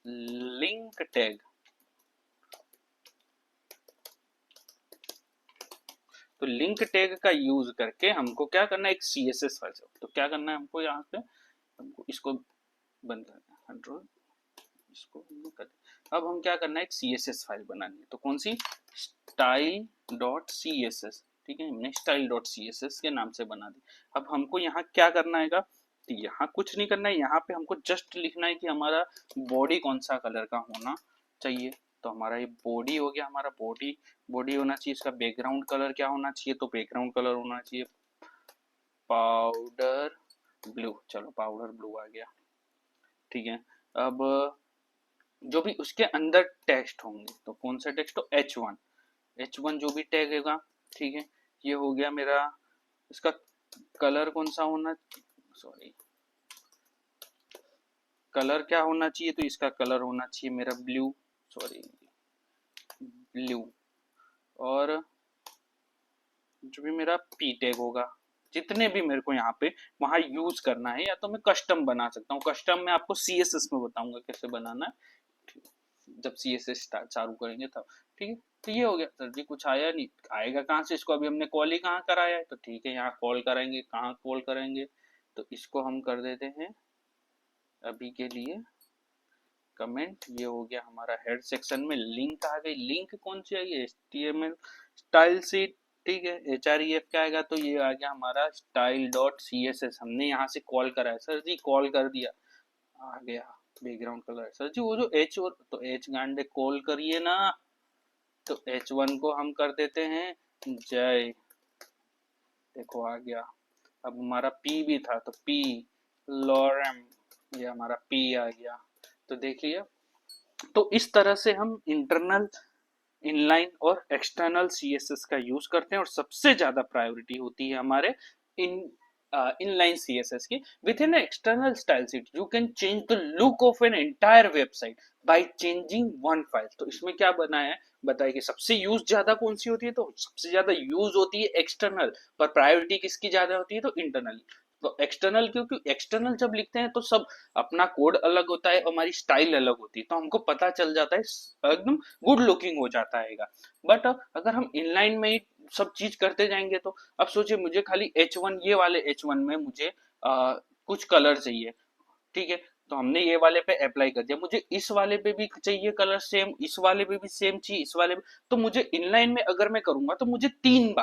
लिंक टैग। तो लिंक टैग का यूज करके हमको क्या करना है, एक सीएसएस फाइल से, तो क्या करना है हमको, यहाँ पे हमको इसको बंद करना है, कंट्रोल इसको कर। अब हम क्या करना है, एक सीएसएस फाइल बनानी है, तो कौन सी, style dot C S S, ठीक है, हमने style dot C S S के नाम से बना दी। अब हमको यहाँ क्या करना है, तो यहाँ कुछ नहीं करना है, यहाँ पे हमको जस्ट लिखना है कि हमारा बॉडी कौन सा कलर का होना चाहिए। तो हमारा ये बॉडी हो गया, हमारा बॉडी बॉडी होना चाहिए। इसका बैकग्राउंड कलर क्या होना चाहिए, तो बैकग्राउंड कलर होना चाहिए पाउडर ब्लू, चलो पाउडर ब्लू आ गया, ठीक है। अब जो भी उसके अंदर टेक्स्ट होंगे, तो कौन सा टेक्स्ट, तो H1, H1 जो भी टैग होगा, ठीक है, ये हो गया मेरा। इसका कलर कौन सा होना, सॉरी, कलर क्या होना चाहिए, तो इसका कलर होना चाहिए मेरा ब्लू, सॉरी ब्लू। और जो भी मेरा पी टैग होगा, जितने भी मेरे को यहाँ पे वहां यूज करना है, या तो मैं कस्टम बना सकता हूँ, कस्टम में आपको सीएसएस में बताऊंगा कैसे बनाना है, जब सीएसएस चालू करेंगे तब, ठीक है। तो ये हो गया सर जी, कुछ आया नहीं, आएगा कहाँ से, इसको अभी हमने कॉल ही कहाँ कराया है, तो ठीक है, यहाँ कॉल कराएंगे, कहाँ कॉल करेंगे, तो इसको हम कर देते हैं अभी के लिए कमेंट। ये हो गया हमारा हेड सेक्शन में लिंक आ गई। लिंक कौन सी आई है, HTML स्टाइल शीट, ठीक है, href क्या आएगा, तो ये आ गया हमारा style dot C S S, हमने यहाँ से कॉल करा है सर जी, कॉल कर दिया, आ गया बैकग्राउंड कलर। सर जी वो जो एच, और तो एच गांडे कॉल करिए ना, तो H1 को हम कर देते हैं जय, देखो आ गया। अब हमारा पी भी था तो पी लॉरम, ये हमारा पी आ गया। तो देखिए, तो इस तरह से हम इंटरनल, इनलाइन और एक्सटर्नल सीएसएस का यूज करते हैं, और सबसे ज्यादा प्रायोरिटी होती है हमारे इन इनलाइन सीएसएस की। With in external style sheet you can change the look of an entire website by changing one file. तो इसमें क्या बना है, बताइए कि सबसे यूज ज्यादा कौन सी होती है, तो सबसे ज्यादा यूज होती है एक्सटर्नल, पर प्रायोरिटी किसकी ज्यादा होती है, तो इंटरनल। तो एक्सटर्नल, क्योंकि एक्सटर्नल जब लिखते हैं तो सब अपना कोड अलग होता है, हमारी स्टाइल अलग होती है, तो हमको पता चल जाता है, एकदम गुड लुकिंग हो जाता है। बट अगर हम इनलाइन में ही सब चीज करते जाएंगे तो अब सोचिए, मुझे खाली H1, ये वाले H1 में मुझे कुछ कलर चाहिए, ठीक है, तो हमने ये वाले पे अप्लाई कर दिया, मुझे इस वाले पे भी चाहिए कलर सेम, इस वाले पे भी सेम चाहिए, इस वाले पे, तो मुझे इनलाइन में अगर मैं करूंगा तो मुझे 3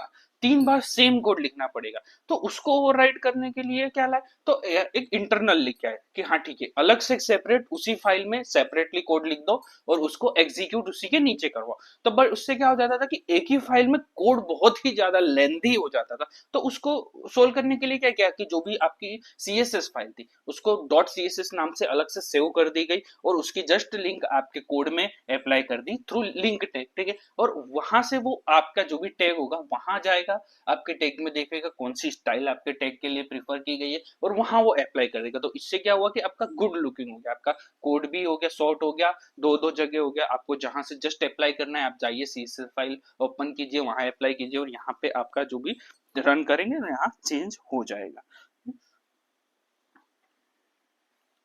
बार सेम कोड लिखना पड़ेगा। तो उसको ओवरराइट करने के लिए क्या लाए, तो एक इंटरनल लिख के आए कि हाँ ठीक है, अलग से सेपरेट उसी फाइल में सेपरेटली कोड लिख दो और उसको एग्जीक्यूट उसी के नीचे करवाओ। तो बट उससे क्या हो जाता था कि एक ही फाइल में कोड बहुत ही ज्यादा लेंथी हो जाता था। तो उसको सोल्व करने के लिए क्या किया कि जो भी आपकी सीएसएस फाइल थी उसको डॉट सीएसएस नाम से अलग से सेव कर दी गई, और उसकी जस्ट लिंक आपके कोड में अप्लाई कर दी थ्रू लिंक टैग, ठीक है, और वहां से वो आपका जो भी टैग होगा वहां जाएगा, आपके टैग में देखेगा कौन सी स्टाइल आपके टैग के लिए प्रीफर की गई है, और वहां वो अप्लाई कर देगा। तो इससे क्या हुआ कि आपका गुड लुकिंग हो गया, आपका कोड भी हो गया, शॉर्ट हो गया, दो दो जगह हो गया, आपको जहां से जस्ट अप्लाई करना है आप जाइए, सीएसएस फाइल ओपन कीजिए, वहां अप्लाई कीजिए, और यहाँ पे आपका जो भी रन करेंगे ना यहाँ चेंज हो जाएगा।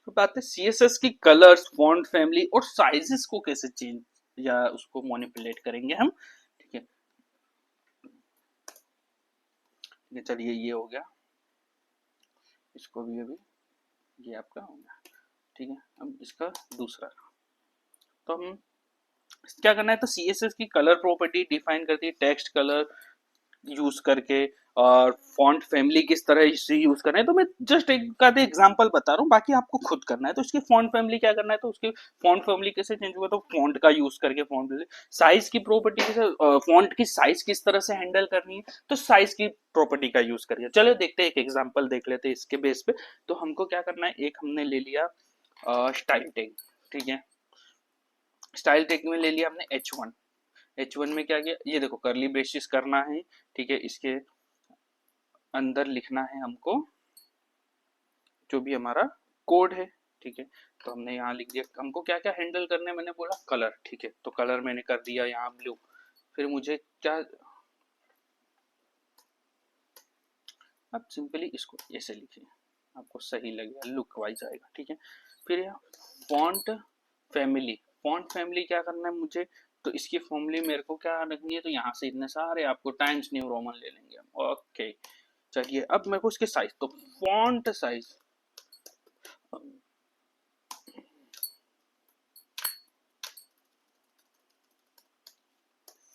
तो बात है सीएसएस की कलर्स, फॉन्ट फैमिली और साइजेस को कैसे चेंज या उसको मैनिपुलेट करेंगे हम, ठीक है। चलिए ये हो गया, इसको भी अभी, ये आपका हो गया, ठीक है। अब इसका दूसरा, तो हम क्या करना है, तो सीएसएस की कलर प्रॉपर्टी डिफाइन करती है, टेक्स्ट कलर यूज करके, और फॉन्ट फैमिली किस तरह से यूज करना है, तो मैं जस्ट एक आधे एग्जांपल बता रहा हूँ, बाकी आपको खुद करना है। तो उसकी फॉन्ट फैमिली क्या करना है, तो उसकी फॉन्ट फैमिली कैसे चेंज होगा, तो फॉन्ट का यूज करके फॉन्ट फैमिली, साइज की प्रॉपर्टी कैसे, फॉन्ट की साइज किस तरह से हैंडल करनी है, तो साइज की प्रॉपर्टी का यूज करके, चलो देखते हैं, एक एग्जाम्पल देख लेते हैं इसके बेस पे। तो हमको क्या करना है, एक हमने ले लिया स्टाइल टैग, ठीक है, स्टाइल टैग में ले लिया हमने H1। H1 में क्या किया, ये देखो करली ब्रेसेस करना है, ठीक है, इसके अंदर लिखना है हमको जो भी हमारा कोड है, ठीक है। तो हमने यहाँ लिख दिया, हमको क्या क्या हैंडल करने है, मैंने बोला कलर, ठीक है, तो कलर मैंने कर दिया यहाँ ब्लू। फिर मुझे क्या, अब सिंपली इसको ऐसे लिखिए, आपको सही लगेगा, लुक वाइज आएगा, ठीक है। फिर यहाँ फॉन्ट फैमिली, फॉन्ट फैमिली क्या करना है मुझे, तो इसकी फैमिली मेरे को क्या रखनी है, तो यहाँ से इतने सारे आपको टाइम्स न्यू रोमन ले लेंगे हम, ओके। चलिए अब मेरे को इसके साइज, तो फॉन्ट साइज,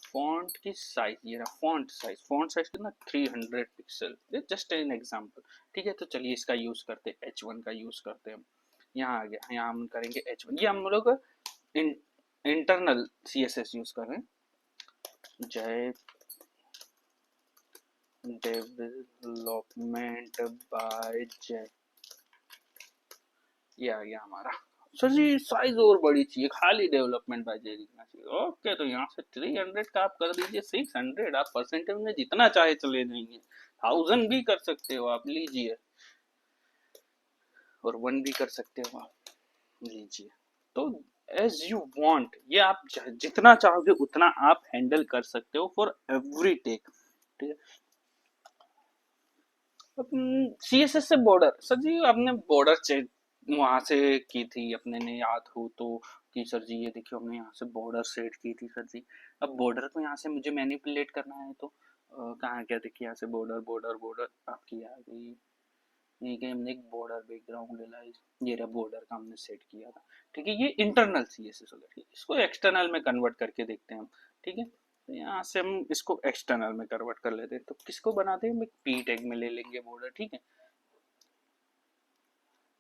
फॉन्ट की साइज, ये रहा फॉन्ट साइज कितना, 300 पिक्सल, जस्ट एन एग्जांपल, ठीक है। तो चलिए इसका यूज करते हैं, H1 का यूज करते हैं हम, यहाँ आ गया, यहाँ हम करेंगे H1, ये हम लोग इंटरनल सीएसएस यूज कर रहे हैं, जय डेवलपमेंट बाय जय, ये आ गया हमारा। सर जी साइज और बड़ी चाहिए, खाली डेवलपमेंट बाय जे लिखना चाहिए, ओके, तो यहाँ से 300 का आप कर दीजिए 600, आप परसेंटेज में जितना चाहे चले जाएंगे, 1000 भी कर सकते हो आप, लीजिए, और 1 भी कर सकते हो आप, लीजिए। तो एज यू वांट, ये आप जितना चाहोगे उतना आप हैंडल कर सकते हो फॉर एवरी टेक, ठीक है। सीएसएस से बॉर्डर, सर जी आपने बॉर्डर चेक वहां से की थी, अपने ने याद हो तो, कि सर जी ये देखिए हमने यहाँ से बॉर्डर सेट की थी सर जी, अब बॉर्डर को यहाँ से मुझे मैनिपुलेट करना है, तो कहाँ क्या देखिए, यहाँ से बॉर्डर बॉर्डर बॉर्डर आपकी आ गई, ये कि हमने एक बॉर्डर बैकग्राउंड ले ला, ये रहा बॉर्डर का हमने सेट किया था, ठीक है। ये इंटरनल सीएसएस हो गया, इसको एक्सटर्नल में कन्वर्ट करके देखते हैं हम, ठीक है। तो यहाँ से हम इसको एक्सटर्नल में कन्वर्ट कर लेते हैं, तो किसको बनाते हैं, हम एक पी टैग में ले लेंगे बॉर्डर, ठीक है।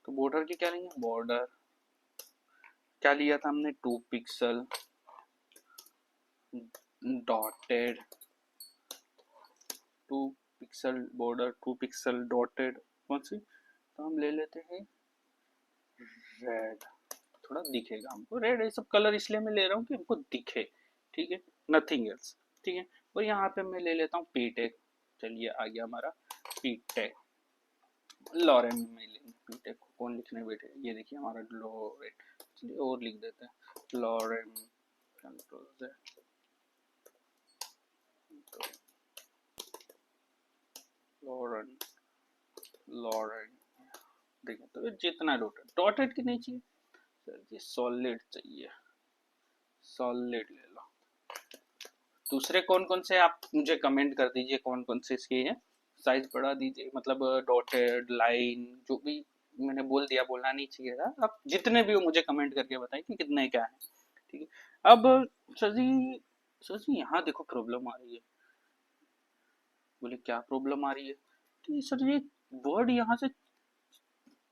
तो बॉर्डर की क्या लेंगे, बॉर्डर क्या लिया था हमने, 2 pixel dotted, 2 pixel border, 2 pixel dotted, कौन सी, तो हम ले लेते हैं रेड, थोड़ा दिखेगा हमको रेड। ये सब कलर इसलिए मैं ले रहा हूँ कि हमको दिखे, ठीक है, नथिंग एल्स, ठीक है। और यहाँ पे मैं ले लेता हूँ पी टैग, चलिए आ गया हमारा पी टैग, लॉरेन में लेंगे पी टैग को, कौन लिखने बैठे, ये देखिए हमारा लॉरेन, चलिए और लिख देते हैं लॉरेन, कंट्रोल से लॉरेन, लॉरेन, देखिए तो जितना डॉटेड, डॉटेड की नहीं चाहिए सर जी, सॉलिड चाहिए, सॉलिड ले लो। दूसरे कौन कौन से आप मुझे कमेंट कर दीजिए, कौन कौन से इसके हैं, साइज बढ़ा दीजिए, मतलब डॉटेड लाइन जो भी मैंने बोल दिया, बोलना नहीं चाहिए था, आप जितने भी हो मुझे कमेंट करके बताएं कि कितने क्या है, ठीक है। अब सर जी, सर जी यहाँ देखो प्रॉब्लम आ रही है, बोले क्या प्रॉब्लम आ रही है, तो सर ये वर्ड यहाँ से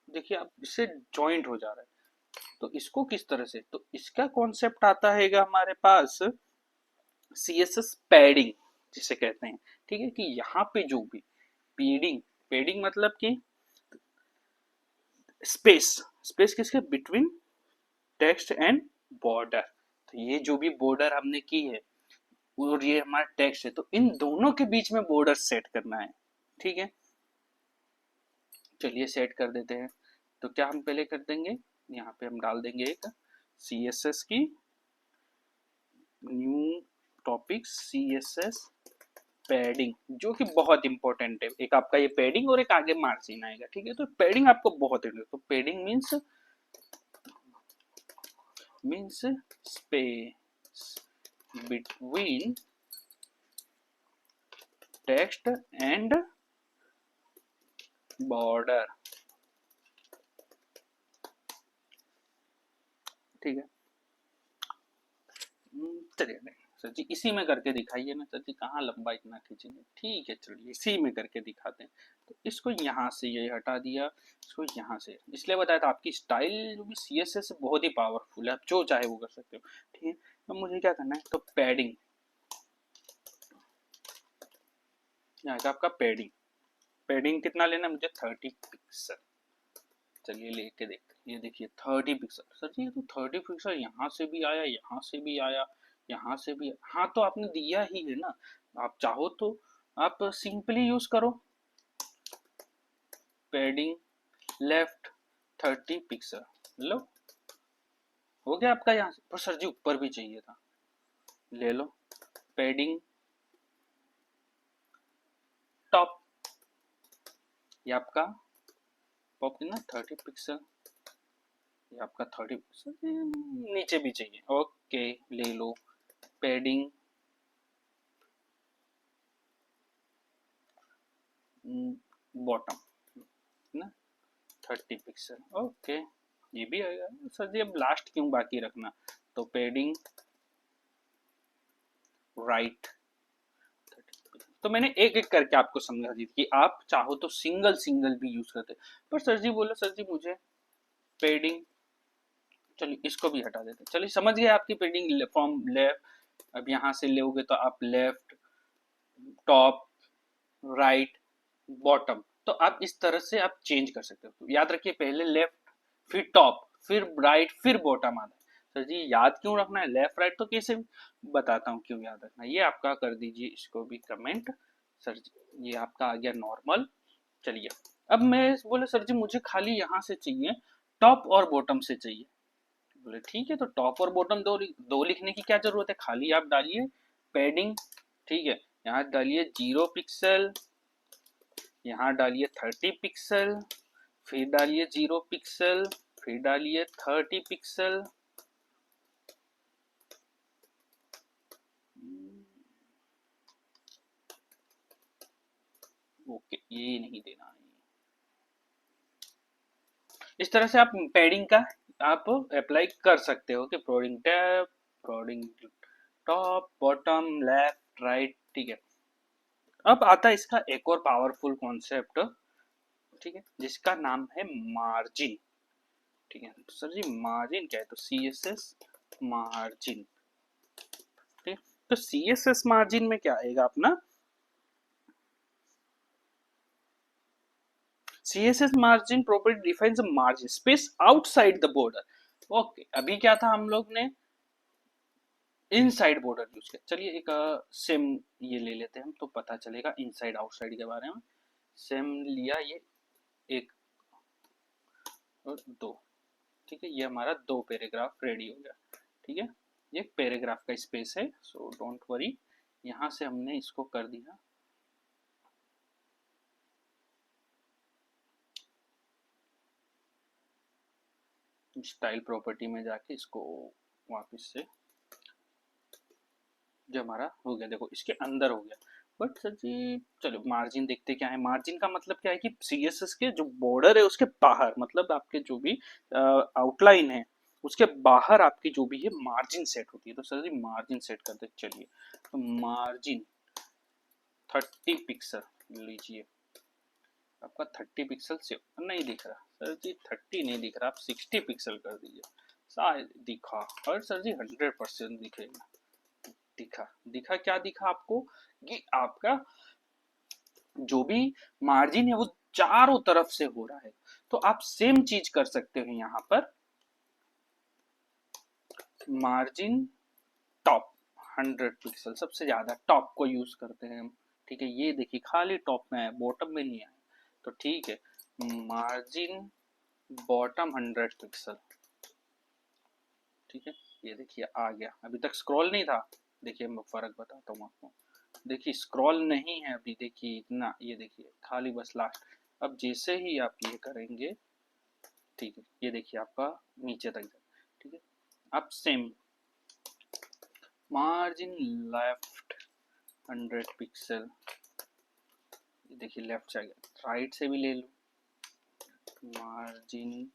देखिए आप इससे जॉइंट हो जा रहा है, तो इसको किस तरह से, तो इसका कॉन्सेप्ट आता है हमारे पास CSS पैडिंग जिसे कहते हैं, ठीक है, कि यहाँ पे जो भी पैडिंग, पैडिंग मतलब कि स्पेस, स्पेस किसके, बिटवीन टेक्स्ट एंड बॉर्डर, तो ये जो भी बॉर्डर हमने की है और ये हमारा टेक्स्ट है, तो इन दोनों के बीच में बॉर्डर सेट करना है, ठीक है। चलिए सेट कर देते हैं, तो क्या हम पहले कर देंगे, यहाँ पे हम डाल देंगे एक CSS की न्यू टॉपिक CSS पैडिंग, जो कि बहुत इंपॉर्टेंट है, एक आपका ये पैडिंग और एक आगे मार्जिन आएगा, ठीक है, तो पैडिंग आपको बहुत है, तो padding means space between text and border, ठीक है। चलिए नहीं सर जी इसी में करके दिखाइए ना, सर जी कहाँ लंबा इतना खींचेंगे, ठीक है चलिए इसी में करके दिखाते हैं। तो इसको यहाँ से ये हटा दिया, इसको यहाँ से, इसलिए बताया था आपकी स्टाइल जो भी CSS बहुत ही पावरफुल है, आप जो चाहे वो कर सकते हो, ठीक है। तो मुझे क्या करना है, तो पैडिंग, यहाँ का आपका पैडिंग, पैडिंग कितना लेना है मुझे, 30 पिक्सल, चलिए लेके देखते हैं, ये देखिए 30 पिक्सल, सर जी ये तो 30 पिक्सल यहाँ से भी आया, यहाँ से भी आया, यहाँ से भी, हाँ तो आपने दिया ही है ना, आप चाहो तो आप सिंपली यूज करो पैडिंग लेफ्ट 30 पिक्सल, लो हो गया आपका यहाँ से, पर सर जी ऊपर भी चाहिए था, ले लो पैडिंग टॉप, ये आपका पॉप ना 30 पिक्सल, ये आपका 30 पिक्सल, नीचे भी चाहिए, ओके ले लो पैडिंग बॉटम ना 30 पिक्सल, ओके ये भी आएगा सर जी, अब लास्ट क्यों बाकी रखना, तो पैडिंग राइट, तो मैंने एक एक करके आपको समझा दी कि आप चाहो तो सिंगल सिंगल भी यूज करते, पर सर जी बोलो सर जी मुझे पैडिंग, चलिए इसको भी हटा देते, चलिए समझ गए आपकी पैडिंग फ्रॉम लेफ्ट, अब यहाँ से लोगे तो आप लेफ्ट टॉप राइट बॉटम, तो आप इस तरह से आप चेंज कर सकते हो, तो याद रखिए पहले लेफ्ट फिर टॉप फिर राइट फिर बॉटम आता है, सर जी याद क्यों रखना है लेफ्ट राइट, तो कैसे बताता हूँ क्यों याद रखना है, ये आपका कर दीजिए इसको भी कमेंट, सर जी ये आपका आ गया नॉर्मल। चलिए अब मैं बोले सर जी मुझे खाली यहाँ से चाहिए, टॉप और बॉटम से चाहिए, बोले ठीक है, तो टॉप और बॉटम दो दो लिखने की क्या जरूरत है, खाली आप डालिए पैडिंग, ठीक है, यहाँ डालिए 0 पिक्सल, यहाँ डालिए 30 पिक्सल, फिर डालिए 0 पिक्सल, फिर डालिए 30 पिक्सल, ओके ये नहीं देना है, इस तरह से आप पैडिंग का आप अप्लाई कर सकते हो कि padding tab, padding top bottom left right, ठीक है। अब आता है इसका एक और पावरफुल कॉन्सेप्ट, ठीक है, जिसका नाम है मार्जिन, ठीक है, तो सर जी मार्जिन क्या है, तो CSS मार्जिन, ठीक, तो CSS मार्जिन में क्या आएगा अपना, CSS margin property defines margin space outside the border. Okay, अभी क्या था हम लोग ने इनसाइड बॉर्डर यूज किया। चलिए एक सेम ये ले लेते हैं हम, तो पता चलेगा इनसाइड आउटसाइड के बारे में। सेम लिया ये एक और दो, ठीक है, ये हमारा दो पैराग्राफ रेडी हो गया। ठीक है, ये पैराग्राफ का स्पेस है, सो डोंट वरी। यहाँ से हमने इसको कर दिया स्टाइल प्रॉपर्टी में जाके इसको वापस से, जो हमारा हो गया, देखो इसके अंदर हो गया। बट सर जी चलो मार्जिन देखते क्या है। मार्जिन का मतलब क्या है कि CSS के जो बॉर्डर है उसके बाहर, मतलब आपके जो भी आउटलाइन है उसके बाहर आपकी जो भी है मार्जिन सेट होती है। तो सर जी मार्जिन सेट करते चलिए, तो मार्जिन 30 पिक्सल लीजिए। आपका 30 पिक्सल से नहीं दिख रहा सर जी, 30 नहीं दिख रहा, आप 60 पिक्सल कर दीजिए, शायद दिखा। और सर जी 100% दिखेगा। दिखा दिखा क्या दिखा आपको कि आपका जो भी मार्जिन है वो चारों तरफ से हो रहा है। तो आप सेम चीज कर सकते हो यहाँ पर, मार्जिन टॉप 100 पिक्सल, सबसे ज्यादा टॉप को यूज करते हैं हम। ठीक है, ये देखिए खाली टॉप में है, बॉटम में नहीं है। तो ठीक है, मार्जिन बॉटम 100 पिक्सल। ठीक है, ये देखिए आ गया, अभी तक स्क्रॉल नहीं था। देखिए मैं फर्क बताता हूँ आपको, देखिए स्क्रॉल नहीं है अभी, देखिए इतना, ये देखिए खाली बस लास्ट। अब जैसे ही आप ये करेंगे, ठीक है, ये देखिए आपका नीचे तक जाए। ठीक है, अब सेम मार्जिन लेफ्ट 100 पिक्सल, देखिए लेफ्ट से गया, राइट से भी ले लो, मार्जिन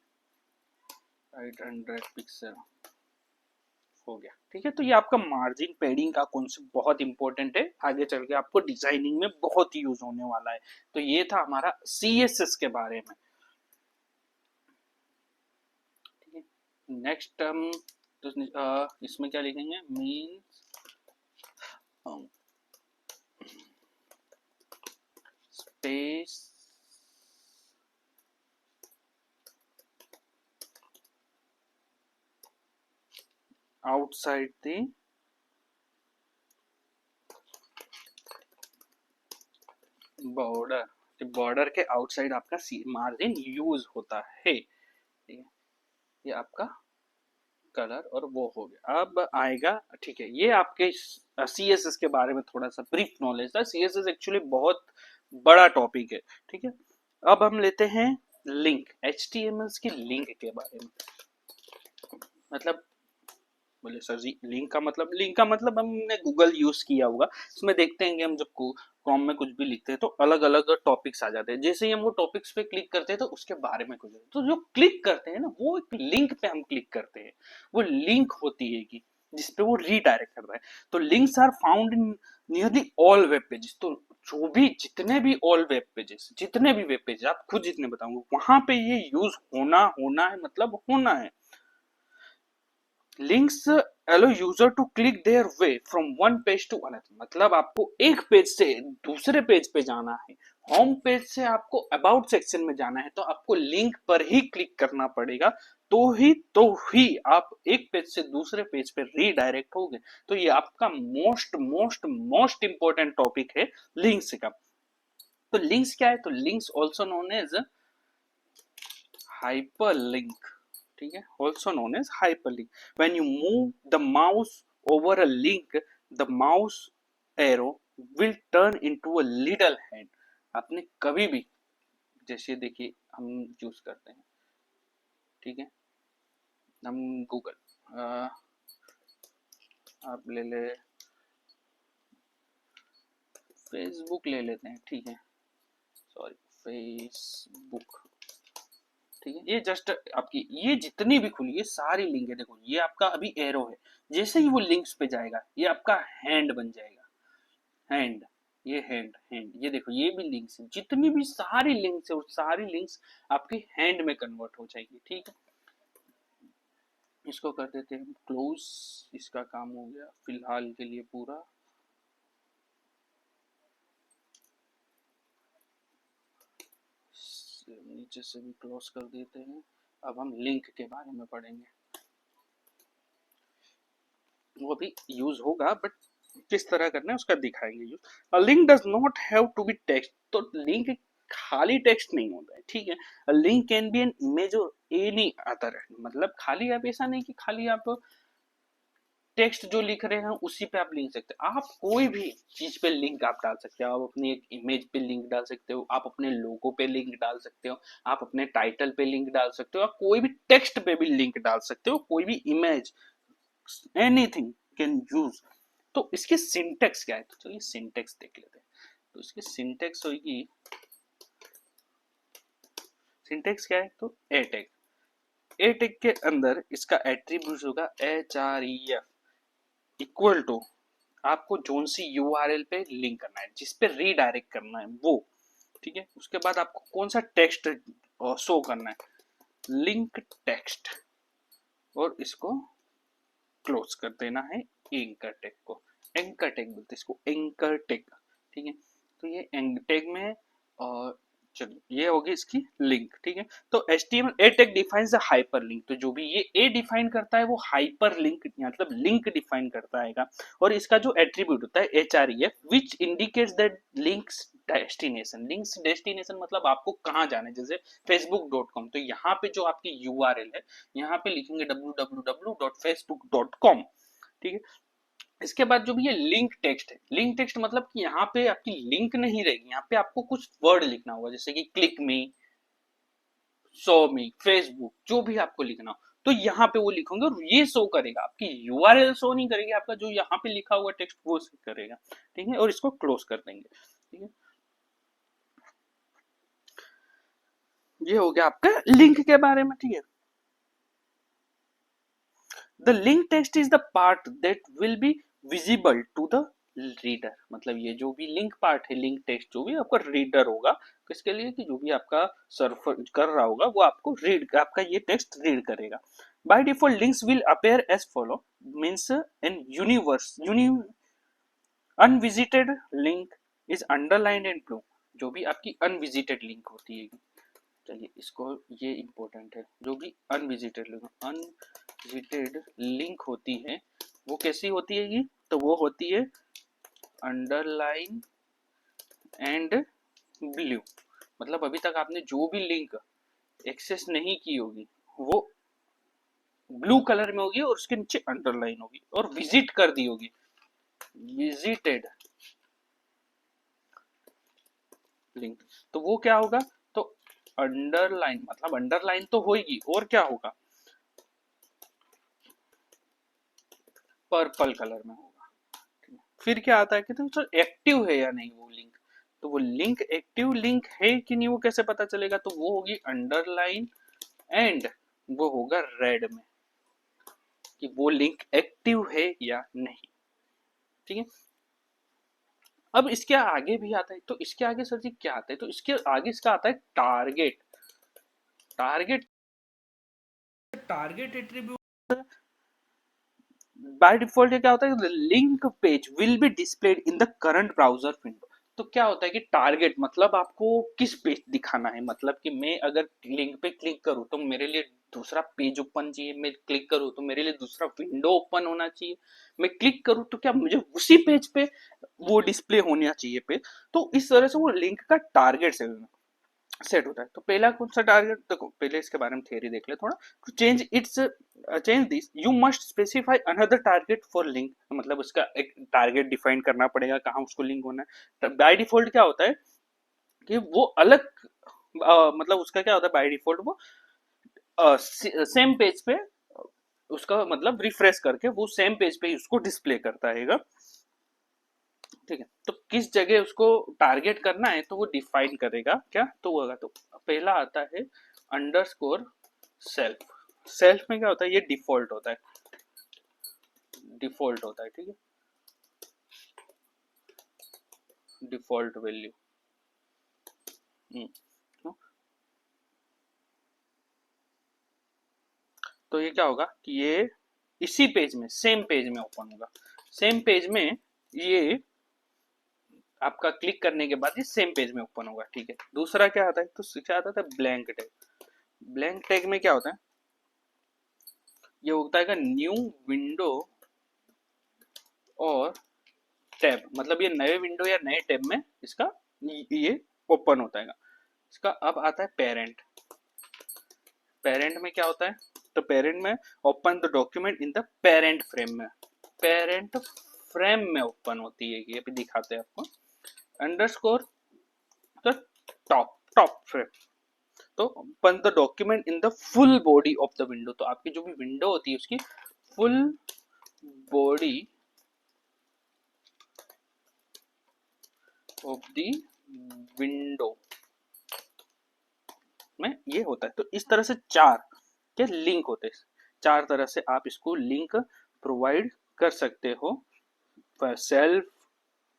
राइट 100 पिक्सल हो गया। ठीक है, तो ये आपका मार्जिन पैडिंग का कॉन्सेप्ट बहुत इंपॉर्टेंट है, आगे चल के आपको डिजाइनिंग में बहुत यूज होने वाला है। तो ये था हमारा CSS के बारे में। ठीक है, नेक्स्ट हम तो इसमें क्या लिखेंगे, means space outside the border, border के आउटसाइड आपका मार्जिन यूज होता है। ठीक है, ये आपका कलर और वो हो गया। अब आएगा, ठीक है, ये आपके CSS के बारे में थोड़ा सा ब्रीफ नॉलेज था। CSS एक्चुअली बहुत बड़ा टॉपिक है। ठीक है, अब हम लेते हैं लिंक, HTML की लिंक के बारे में। मतलब बोले सर जी लिंक का मतलब हमने गूगल यूज किया होगा, इसमें देखते हैं कि हम जब क्रोम में कुछ भी लिखते हैं तो अलग अलग टॉपिक्स आ जाते हैं। जैसे ही हम वो टॉपिक्स पे क्लिक करते हैं तो उसके बारे में कुछ, तो जो क्लिक करते हैं ना वो एक लिंक पे हम क्लिक करते हैं, वो लिंक होती है कि जिसपे वो रीडायरेक्ट करता है। तो links are found in nearly all web pages. तो जो भी जितने भी ऑल वेब पेजेस, जितने भी वेब पेजेस, आप खुद जितने बताऊंगे वहां पे ये यूज होना होना है, मतलब होना है। Links allow user to click their way from one page to another, मतलब आपको एक पेज से दूसरे पेज पे जाना है, होम पेज से आपको अबाउट सेक्शन में जाना है, तो आपको लिंक पर ही क्लिक करना पड़ेगा, तो ही आप एक पेज से दूसरे पेज पे रीडायरेक्ट होगे। तो ये आपका most most most important topic है लिंक्स का। तो लिंक्स क्या है, तो links also known as hyperlink, ठीक है, also known as hyperlink। when you move the mouse over a link, the mouse arrow will turn into a little hand। आपने कभी भी, जैसे देखिए हम यूज करते हैं, ठीक है, हम गूगल आप ले ले, फेसबुक ले लेते हैं, ठीक है, सॉरी फेसबुक, ठीक है, ये जस्ट आपकी ये जितनी भी खुली ये सारी लिंक है। देखो ये आपका अभी एरो है, जैसे ही वो लिंक्स पे जाएगा ये आपका हैंड बन जाएगा, हैंड, ये हैंड हैंड, ये देखो ये भी लिंक्स है, जितनी भी सारी लिंक्स है वो सारी लिंक्स आपकी हैंड में कन्वर्ट हो जाएगी। ठीक है, इसको कर देते हैं क्लोज, इसका काम हो गया फिलहाल के लिए पूरा। इसे नीचे से भी क्लोज कर देते हैं। अब हम लिंक के बारे में पढ़ेंगे, वो भी यूज होगा बट किस तरह करना है उसका दिखाएंगे use. A link does not have to be text, तो लिंक खाली टेक्स्ट नहीं होता है, ठीक है। A link can be an image और एनी अदर, मतलब खाली आप ऐसा नहीं कि खाली आप टेक्स्ट जो लिख रहे हैं उसी पे आप लिख सकते हैं, आप कोई भी चीज पे लिंक आप डाल सकते हो। आप अपनी एक इमेज पे लिंक डाल सकते हो, आप अपने लोगो पे लिंक डाल सकते हो, आप अपने टाइटल पे लिंक डाल सकते हो, आप कोई भी टेक्स्ट पे भी लिंक डाल सकते हो, कोई भी इमेज, एनीथिंग कैन यूज। तो इसके सिंटेक्स क्या है, तो चलिए सिंटेक्स देख लेते हैं। तो इसकी सिंटेक्स होगी, सिंटेक्स क्या है, तो ए टैग, ए टैग के अंदर इसका एट्रीब्यूट होगा href इक्वल टू, आपको जोन सी यूआरएल पे लिंक करना है, जिस पे रीडायरेक्ट करना है वो, ठीक है। उसके बाद आपको कौन सा टेक्स्ट शो करना है, लिंक टेक्स्ट, और इसको क्लोज कर देना है एंकर टैग को। एंकर टैग बोलते हैं इसको, एंकर टैग, ठीक है। तो ये एंकर टैग में, और चलिए ये होगी इसकी लिंक, ठीक है। तो HTML A tag defines the hyper link, तो जो भी ये ए डिफाइन करता है वो हाइपर लिंक मतलब लिंक डिफाइन करता है। और इसका जो एट्रीब्यूट होता है href which indicates that links destination, links destination मतलब आपको कहाँ जाना है, जैसे facebook.com, तो यहाँ पे जो आपकी यूआरएल है यहाँ पे लिखेंगे www.facebook.com, ठीक है। इसके बाद जो भी ये लिंक टेक्स्ट है, लिंक टेक्स्ट मतलब कि यहाँ पे आपकी लिंक नहीं रहेगी, यहाँ पे आपको कुछ वर्ड लिखना होगा, जैसे कि क्लिक मी, शो मी, फेसबुक, जो भी आपको लिखना हो तो यहाँ पे वो लिखोगे और ये शो करेगा, आपकी यूआरएल शो नहीं करेगी, आपका जो यहाँ पे लिखा हुआ टेक्स्ट वो शो करेगा, ठीक है। और इसको क्लोज कर देंगे, ठीक है। ये हो गया आपका लिंक के बारे में, ठीक है। The link text is the part that will be visible to the reader, मतलब ये जो भी लिंक पार्ट है, लिंक टेक्स्ट जो भी आपका रीडर होगा, किसके लिए, कि जो भी आपका सर्फर कर रहा होगा वो आपको रीड, आपका ये टेक्स्ट रीड करेगा। By default links will appear as follow, means in universe unvisited link is underlined in blue, जो भी आपकी अनविजिटेड लिंक होती है, चलिए इसको, ये इंपॉर्टेंट है, जो भी अनविजिटेड लिंक होती है वो कैसी होती है, तो वो होती है अंडरलाइन एंड ब्लू, मतलब अभी तक आपने जो भी लिंक एक्सेस नहीं की होगी वो ब्लू कलर में होगी और उसके नीचे अंडरलाइन होगी, और विजिट कर दी होगी, विजिटेड लिंक, तो वो क्या होगा, तो अंडरलाइन, मतलब अंडरलाइन तो होगी और क्या होगा, पर्पल कलर में होगा। फिर क्या आता है कि तो एक्टिव है या नहीं वो लिंक, तो वो लिंक एक्टिव लिंक है कि नहीं वो कैसे पता चलेगा, तो वो होगी अंडरलाइन एंड वो होगा रेड में, कि वो लिंक एक्टिव है या नहीं, ठीक है। अब इसके आगे भी आता है, तो इसके आगे सर जी क्या आता है, तो इसके आगे इसका आता है target. Target, target attribute by default क्या होता है, link page will be displayed in the current browser window. तो क्या होता है कि टारगेट मतलब आपको किस पेज दिखाना है, मतलब कि मैं अगर लिंक पे क्लिक करूं तो मेरे लिए दूसरा पेज ओपन चाहिए, मैं क्लिक करूं तो मेरे लिए दूसरा विंडो ओपन होना चाहिए, मैं क्लिक करूं तो क्या मुझे उसी पेज पे वो डिस्प्ले होना चाहिए पे, तो इस तरह से वो लिंक का टारगेट सेट होता है। तो पहला कौन सा टारगेट, देखो पहले इसके बारे में थियरी देख ले थोड़ा। To change its change this you must specify another target for link, मतलब उसका एक टारगेट डिफाइन करना पड़ेगा कहाँ उसको लिंक होना है। बाय डिफॉल्ट क्या होता है कि वो अलग मतलब उसका क्या होता है, बाय डिफॉल्ट वो सेम पेज पे उसका मतलब रिफ्रेश करके वो सेम पेज पे उसको डिस्प्ले करता है, ठीक है। तो किस जगह उसको टारगेट करना है तो वो डिफाइन करेगा क्या, तो वो होगा, तो पहला आता है अंडरस्कोर सेल्फ। सेल्फ में क्या होता है, ये डिफॉल्ट होता है, डिफॉल्ट होता है, ठीक है, डिफॉल्ट वैल्यू। तो ये क्या होगा कि ये इसी पेज में, सेम पेज में ओपन होगा, सेम पेज में ये आपका क्लिक करने के बाद ये सेम पेज में ओपन होगा। ठीक है, दूसरा क्या आता है, तो क्या आता था, ब्लैंक टैग। ब्लैंक टैग में क्या होता है, ये होता है न्यू विंडो और टैब, मतलब ये नए विंडो या नए टैब में इसका ये ओपन होता है। इसका अब आता है पेरेंट। पेरेंट में क्या होता है, तो पेरेंट में open the document in the parent frame में, पेरेंट फ्रेम में ओपन होती है, ये भी दिखाते हैं आपको। Underscore the top, top frame, तो open the document in the full body of the window, तो आपकी जो भी विंडो होती है उसकी full body of the window में ये होता है। तो इस तरह से चार के लिंक होते हैं, चार तरह से आप इसको लिंक प्रोवाइड कर सकते हो, सेल्फ,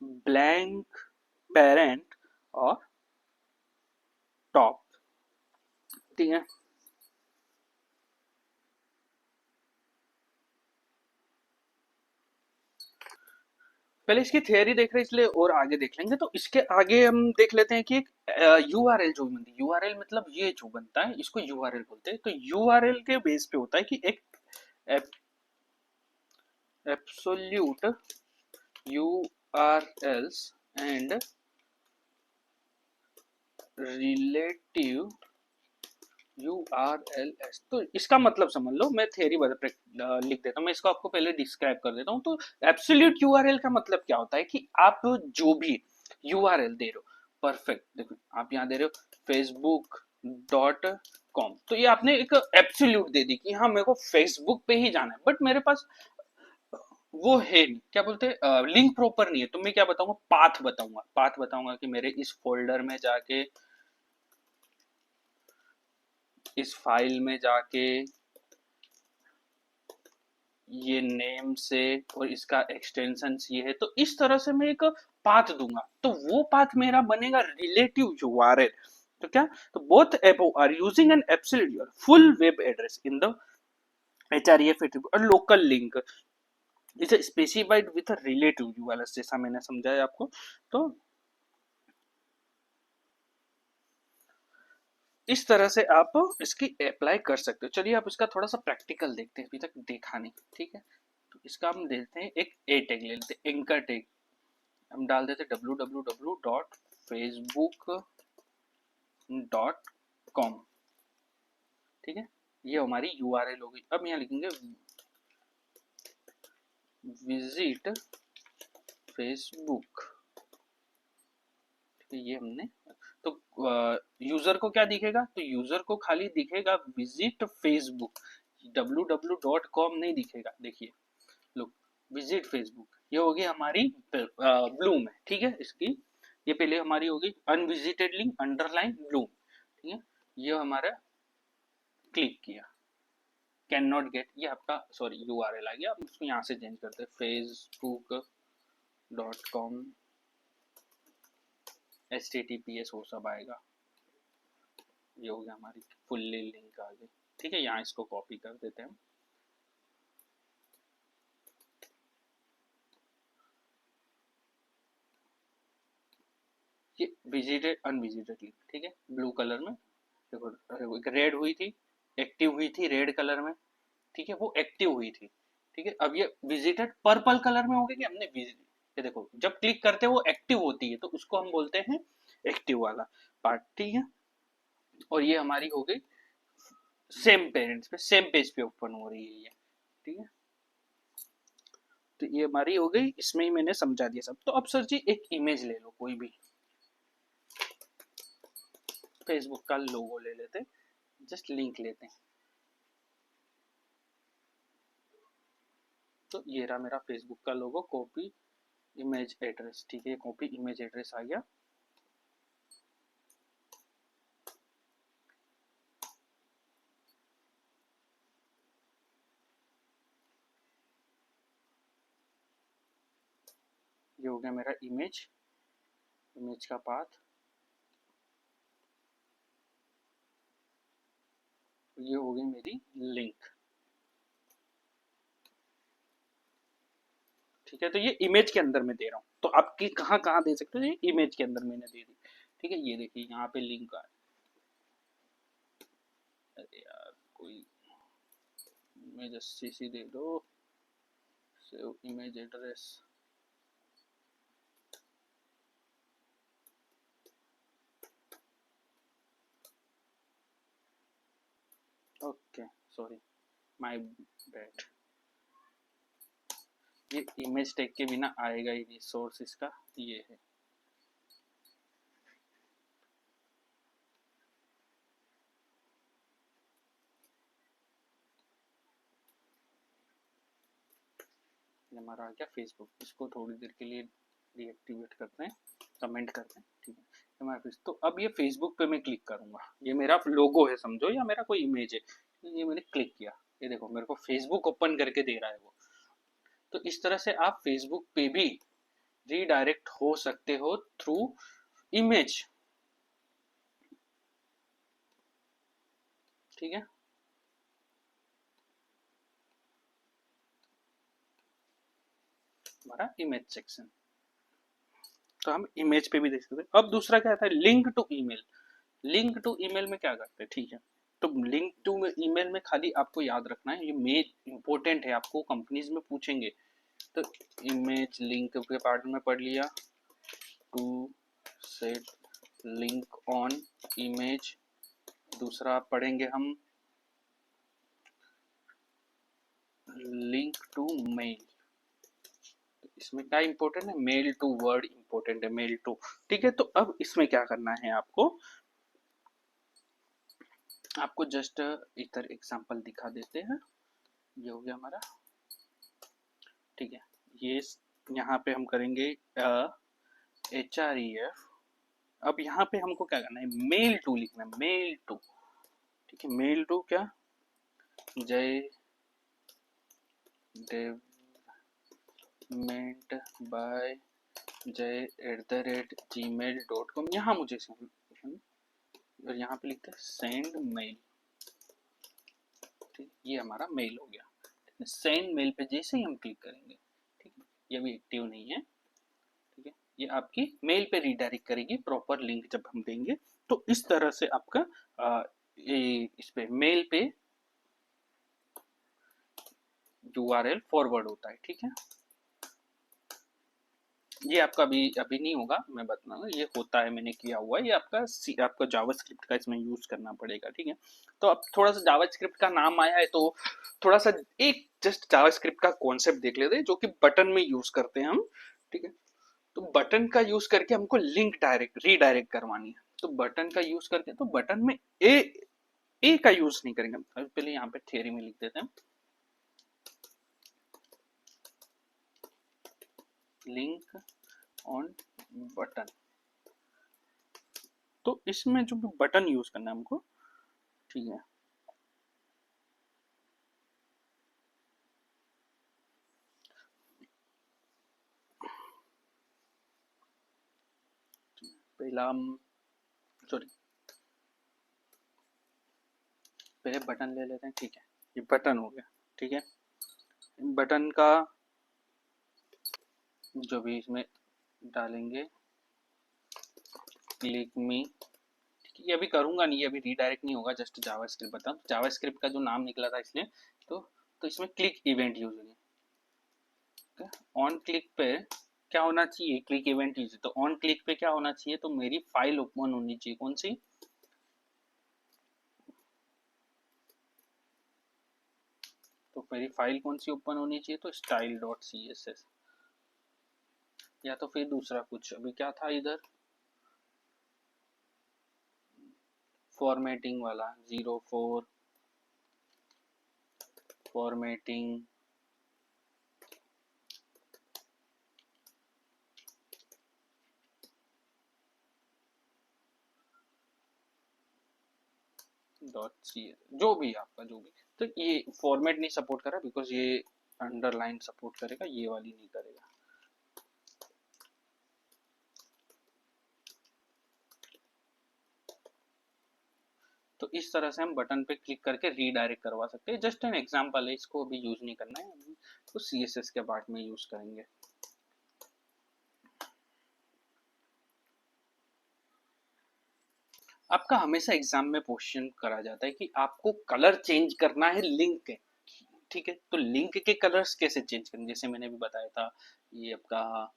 ब्लैंक, पेरेंट और टॉप। ठीक है, पहले इसकी थियरी देख रहे हैं इसलिए और आगे देख लेंगे। तो इसके आगे हम देख लेते हैं कि एक यूआरएल जो बनती है, यूआरएल मतलब ये जो बनता है इसको यूआरएल बोलते हैं। तो यूआरएल के बेस पे होता है कि एक absolute URLs and relative URLs। तो इसका मतलब समझ लो, मैं थ्योरी लिख देता हूँ, मैं इसको आपको पहले डिस्क्राइब कर देता हूँ। तो एब्सोल्यूट यूआरएल का मतलब क्या होता है कि आप जो भी यूआरएल दे रहे हो, परफेक्ट देखो आप यहाँ दे रहे हो facebook.com, तो ये आपने एक एब्सोल्यूट दे दी कि हाँ मेरे को फेसबुक पे ही जाना है, बट मेरे पास वो है नहीं, क्या बोलते हैं, लिंक प्रॉपर नहीं है। तो मैं क्या बताऊंगा, पाथ बताऊंगा, पाथ बताऊंगा कि मेरे इस फोल्डर में जाके, इस फाइल में जाके, ये नेम से, और इसका एक्सटेंशन ये है। तो इस तरह से मैं एक पाथ दूंगा, तो वो पाथ मेरा बनेगा रिलेटिव यूआरएल। तो क्या, तो both above are using an absolute full web address in the href attribute और local link is specified with relative URL, जैसा मैंने समझाया आपको। तो इस तरह से आप इसकी अप्लाई कर सकते हो। चलिए आप इसका थोड़ा सा प्रैक्टिकल देखते हैं, अभी तक देखा नहीं। ठीक है, तो इसका हम देते हैं एक ए टैग ले लेते हैं, एंकर टैग। हम डाल देते www.facebook.com। ठीक है, ये हमारी यूआरएल होगी। अब यहाँ लिखेंगे विजिट फेसबुक। तो ये हमने, तो यूजर को क्या दिखेगा, तो यूजर को खाली दिखेगा विजिट फेसबुक, www.com नहीं दिखेगा। देखिए लुक, विजिट फेसबुक, ये होगी हमारी ब्लू में। ठीक है, इसकी ये पहले हमारी होगी अनविजिटेड लिंक अंडरलाइन ब्लू। ठीक है, ये हमारा क्लिक किया, कैन नॉट गेट, ये आपका सॉरी यूआरएल आ गया। अब इसको यहाँ से चेंज करते हैं, facebook.com https वो सब आएगा। ये हो गया हमारी फुल्ली लिंक आ गई। ठीक है, यहाँ इसको कॉपी कर देते हैं। ये विजिटेड अनविजिटेड लिंक, ठीक है, ब्लू कलर में देखो, रेड हुई थी, एक्टिव हुई थी रेड कलर में। ठीक है, वो एक्टिव हुई थी। ठीक है, अब ये विजिटेड पर्पल कलर में हो गई कि हमने विजिट, ये देखो जब क्लिक करते हैं वो एक्टिव होती है, तो उसको हम बोलते हैं एक्टिव वाला पार्ट। ठीक है, और ये हमारी हो गई सेम पेरेंट्स पे, सेम पेज पे ओपन हो रही है ये। ठीक है, तो ये हमारी हो गई, इसमें ही मैंने समझा दिया सब। तो अब सर जी एक इमेज ले लो कोई भी, फेसबुक का लोगो ले लेते हैं, जस्ट लिंक लेते हैं। तो ये रहा मेरा फेसबुक का लोगो, कॉपी इमेज एड्रेस। ठीक है, कॉपी इमेज एड्रेस आ गया। ये हो गया मेरा इमेज, इमेज का पाथ। ये हो गई मेरी लिंक। ठीक है, तो ये इमेज के अंदर मैं दे रहा हूँ, तो आपकी कहाँ कहाँ दे सकते हो, ये इमेज के अंदर मैंने दे दी। ठीक है, ये देखिए यहाँ पे लिंक आ, अरे यार कोई इमेज अच्छी सी दे दो, save image address. Okay, sorry, my bad. ये इमेज टैग के बिना आएगा ही नहीं, सोर्स इसका ये है। हमारा आ गया फेसबुक, इसको थोड़ी देर के लिए डीएक्टिवेट करते हैं, कमेंट करते हैं। ठीक है, हमारा फेस, तो अब ये फेसबुक पे मैं क्लिक करूंगा, ये मेरा लोगो है समझो, या मेरा कोई इमेज है, ये मैंने क्लिक किया, ये देखो मेरे को फेसबुक ओपन करके दे रहा है वो। तो इस तरह से आप फेसबुक पे भी रीडायरेक्ट हो सकते हो थ्रू इमेज। ठीक है, हमारा इमेज सेक्शन, तो हम इमेज पे भी देख सकते हैं। अब दूसरा क्या आता है, link to email. Link to email में क्या करते हैं, ठीक है, तो लिंक टू ईमेल में खाली आपको याद रखना है, ये मेन इंपॉर्टेंट है, आपको कंपनीज में पूछेंगे। तो इमेज लिंक के पार्ट में पढ़ लिया, to set link on image. दूसरा पढ़ेंगे हम लिंक टू मेल, इसमें क्या इंपॉर्टेंट है, मेल टू वर्ड इंपॉर्टेंट है, मेल टू। ठीक है, तो अब इसमें क्या करना है आपको, आपको जस्ट इधर एग्जांपल दिखा देते हैं। ये हो गया हमारा, ठीक है, ये यहाँ पे हम करेंगे href। अब यहाँ पे हमको क्या करना है, मेल टू लिखना है, मेल टू। ठीक है, मेल टू क्या, जय डेवलपमेंट बाय jay@gmail.com। यहाँ मुझे और यहाँ पे लिखते हैं सेंड मेल। ठीक, ये हमारा मेल हो गया। सेंड मेल पे जैसे ही हम क्लिक करेंगे, ठीक है, ये भी एक्टिव नहीं है। ठीक है, ये आपकी मेल पे रीडायरेक्ट करेगी, प्रॉपर लिंक जब हम देंगे। तो इस तरह से आपका ये इस पे मेल पे यूआरएल फॉरवर्ड होता है। ठीक है, ये आपका अभी अभी नहीं होगा, मैं बताऊंगा, ये होता है, मैंने किया हुआ है, ये आपका जावास्क्रिप्ट का इसमें यूज करना पड़ेगा। ठीक है, तो अब थोड़ा सा जावास्क्रिप्ट का नाम आया है, तो थोड़ा सा एक जस्ट जावास्क्रिप्ट का कॉन्सेप्ट देख लेते हैं, जो कि बटन में यूज करते हैं हम। ठीक है, तो बटन का यूज करके हमको लिंक डायरेक्ट रीडायरेक्ट करवानी है, तो बटन का यूज करके, तो बटन में ए का यूज नहीं करेंगे। पहले यहाँ पे थ्योरी में लिख देते हैं, लिंक ऑन बटन। तो इसमें जो भी बटन यूज करना है हमको, ठीक है, पहला हम, सॉरी, पहले बटन ले लेते हैं। ठीक है, ये बटन हो गया। ठीक है, बटन का जो भी इसमें डालेंगे, क्लिक मी। ये अभी करूंगा नहीं, ये अभी रीडायरेक्ट नहीं होगा, जस्ट जावास्क्रिप्ट बता, जावास्क्रिप्ट का जो नाम निकला था इसलिए, तो इसमें क्लिक इवेंट यूज होगी। ऑन क्लिक पे क्या होना चाहिए, क्लिक इवेंट यूज, तो ऑन क्लिक पे क्या होना चाहिए, तो मेरी फाइल ओपन होनी चाहिए, कौन सी, तो मेरी फाइल कौन सी ओपन होनी चाहिए, तो style.css, या तो फिर दूसरा कुछ, अभी क्या था इधर, फॉर्मेटिंग वाला 04 फॉर्मेटिंग डॉट सी, जो भी आपका जो भी, तो ये फॉर्मेट नहीं सपोर्ट कर रहा, बिकॉज ये अंडरलाइन सपोर्ट करेगा, ये वाली नहीं करेगा। तो इस तरह से हम बटन पे क्लिक करके रीडायरेक्ट करवा सकते हैं। जस्ट एन एग्जांपल है, इसको अभी यूज नहीं करना है, अभी तो सीएसएस के पार्ट में यूज करेंगे। आपका हमेशा एग्जाम में क्वेश्चन करा जाता है कि आपको कलर चेंज करना है लिंक के, ठीक है, तो लिंक के कलर्स कैसे चेंज करें, जैसे मैंने भी बताया था ये आपका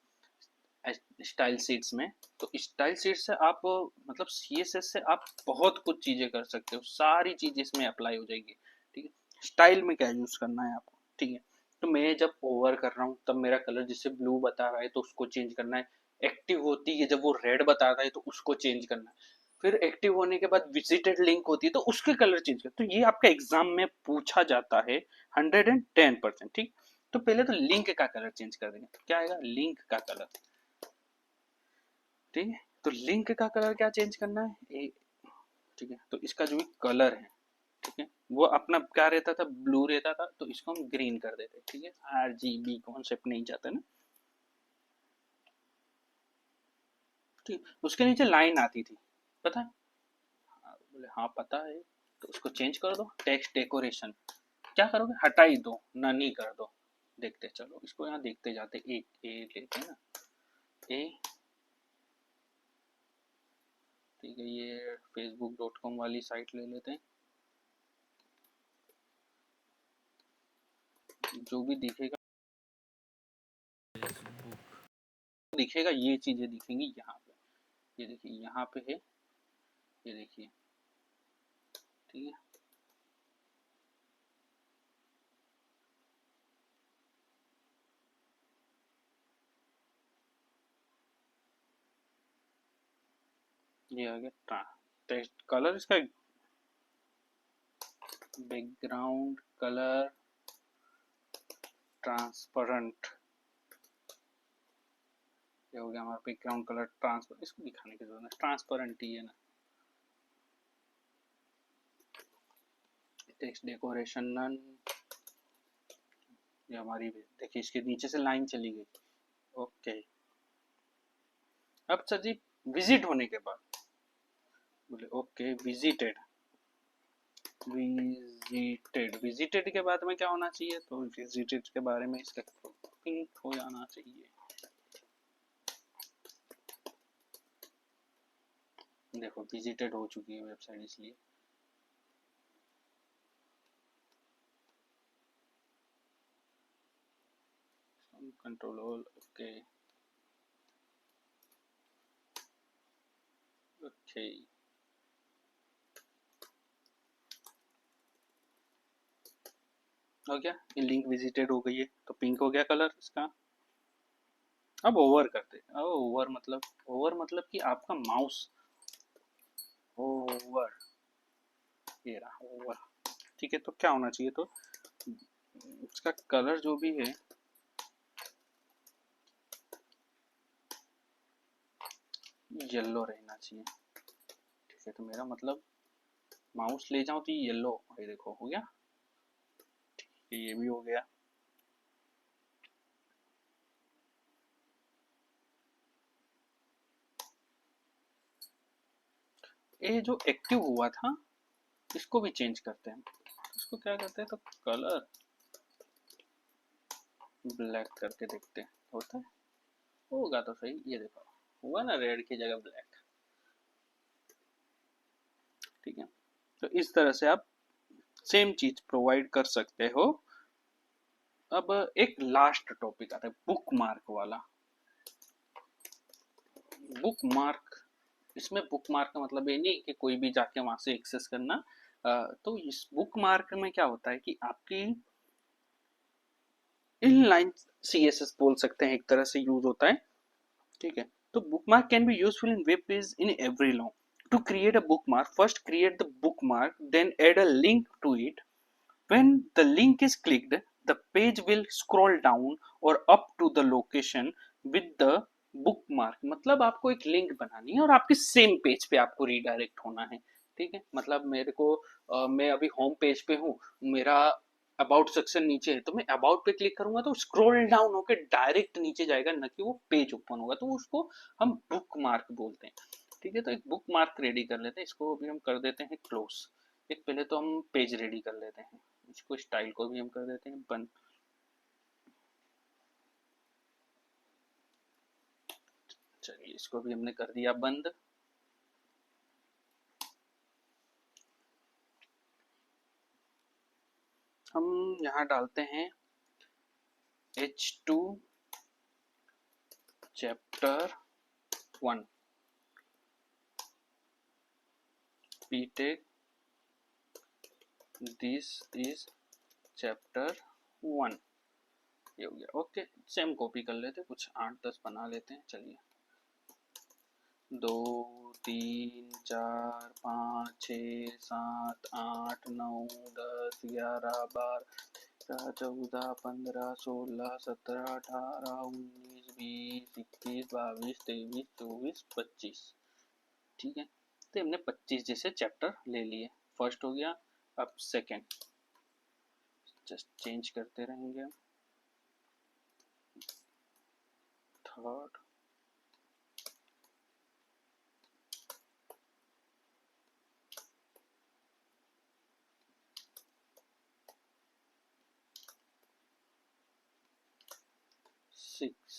स्टाइल शीट्स में। तो स्टाइल शीट से आप मतलब सीएसएस से आप बहुत कुछ चीजें कर सकते हो, सारी चीजें इसमें अप्लाई हो जाएगी, ठीक है। स्टाइल में क्या यूज करना है आपको, ठीक है, तो मैं जब ओवर कर रहा हूँ तब मेरा कलर जैसे ब्लू बता रहा है तो उसको चेंज करना है। एक्टिव होती है जब वो रेड बता रहा है तो उसको चेंज करना है। फिर एक्टिव होने के बाद विजिटेड लिंक होती है तो उसके कलर चेंज कर, तो ये आपका एग्जाम में पूछा जाता है 110%, ठीक। तो पहले तो लिंक का कलर चेंज कर देंगे, तो क्या आएगा लिंक का कलर, ठीक है। तो लिंक का कलर क्या चेंज करना है ठीक है, तो इसका जो भी कलर है, ठीक है, वो अपना क्या रहता था, ब्लू रहता था, तो इसको हम ग्रीन कर देते, ठीक है। आरजीबी कॉन्सेप्ट नहीं चाहते ना, ठीक। उसके नीचे लाइन आती थी, पता है, बोले हाँ पता है, तो उसको चेंज कर दो, टेक्स्ट डेकोरेशन क्या करोगे, हटा ही दो, ननी कर दो। देखते चलो इसको यहाँ देखते जाते, एक ए लेते हैं ना, ए, ठीक है, ये facebook.com वाली साइट ले लेते हैं, जो भी दिखेगा दिखेगा, ये चीजें दिखेंगी यहाँ पे, ये देखिए यहाँ पे है, ये देखिए, ठीक है। ये आ गया टेक्स्ट कलर, इसका बैकग्राउंड कलर ट्रांसपेरेंट, ये हो गया हमारा बैकग्राउंड कलर ट्रांसपेरेंट, इसको दिखाने की जरूरत है, ट्रांसपेरेंट ही है ना। टेक्स्ट डेकोरेशन नन, ये हमारी देखिए इसके नीचे से लाइन चली गई, ओके। अब सर जी विजिट होने के बाद बोले ओके विजिटेड, विजिटेड के बाद में क्या होना चाहिए, तो विजिटेड के बारे में इसका पिंक हो जाना चाहिए। देखो विजिटेड हो चुकी है वेबसाइट, इसलिए कंट्रोल ऑल, ओके ओके। हो गया, ये लिंक विजिटेड हो गई है, तो पिंक हो गया कलर इसका। अब ओवर करते हैं, अब ओवर मतलब कि आपका माउस ओवर, ये रहा ओवर, ठीक है। तो क्या होना चाहिए, तो इसका कलर जो भी है येलो रहना चाहिए, ठीक है। तो मेरा मतलब माउस ले जाऊं तो ये येलो, ये देखो हो गया, ये भी हो गया। ये जो एक्टिव हुआ था इसको भी चेंज करते हैं, इसको क्या करते हैं, तो कलर ब्लैक करके देखते हैं होता है, होगा तो सही, ये देखो हुआ ना, रेड की जगह ब्लैक, ठीक है। तो इस तरह से आप सेम चीज प्रोवाइड कर सकते हो। अब एक लास्ट टॉपिक आता है बुक मार्क वाला। बुक मार्क, इसमें बुक मार्क का मतलब ये नहीं कि कोई भी जाके वहां से एक्सेस करना, तो इस बुक मार्क में क्या होता है कि आपकी इनलाइन सीएसएस बोल सकते हैं, एक तरह से यूज होता है, ठीक है। तो bookmark can be useful in web page in every law. To create a bookmark, first create the bookmark, then add a link to it. When the link is clicked, the page will scroll down or up to the location with the bookmark. मतलब आपको एक link बनानी है और आपके same page पे आपको redirect होना है, ठीक है। मतलब मेरे को मैं अभी होम पेज पे हूँ, मेरा अबाउट सेक्शन नीचे है, तो मैं अबाउट पे क्लिक करूंगा तो स्क्रॉल डाउन होकर डायरेक्ट नीचे जाएगा, न कि वो पेज ओपन होगा, तो उसको हम बुक मार्क बोलते हैं, ठीक है, तो एक बुक मार्क रेडी कर लेते हैं, इसको अभी हम कर देते हैं क्लोज। एक पहले तो हम पेज रेडी कर लेते हैं, इसको स्टाइल को भी हम कर देते हैं बंद। चलिए इसको भी हमने कर दिया बंद। हम यहाँ डालते हैं H2 chapter 1 BTech, this is chapter 1। ये हो गया। ओके, सेम कॉपी कर लेते हैं, कुछ 8-10 बना लेते हैं। चलिए 2 3 4 5 6 7 8 9 10 11 12 14 15 16 17 18 19 20 21 22 23 24 25। ठीक है, तो हमने 25 जैसे चैप्टर ले लिए। फर्स्ट हो गया, अब सेकंड जस्ट चेंज करते रहेंगे। Third, six,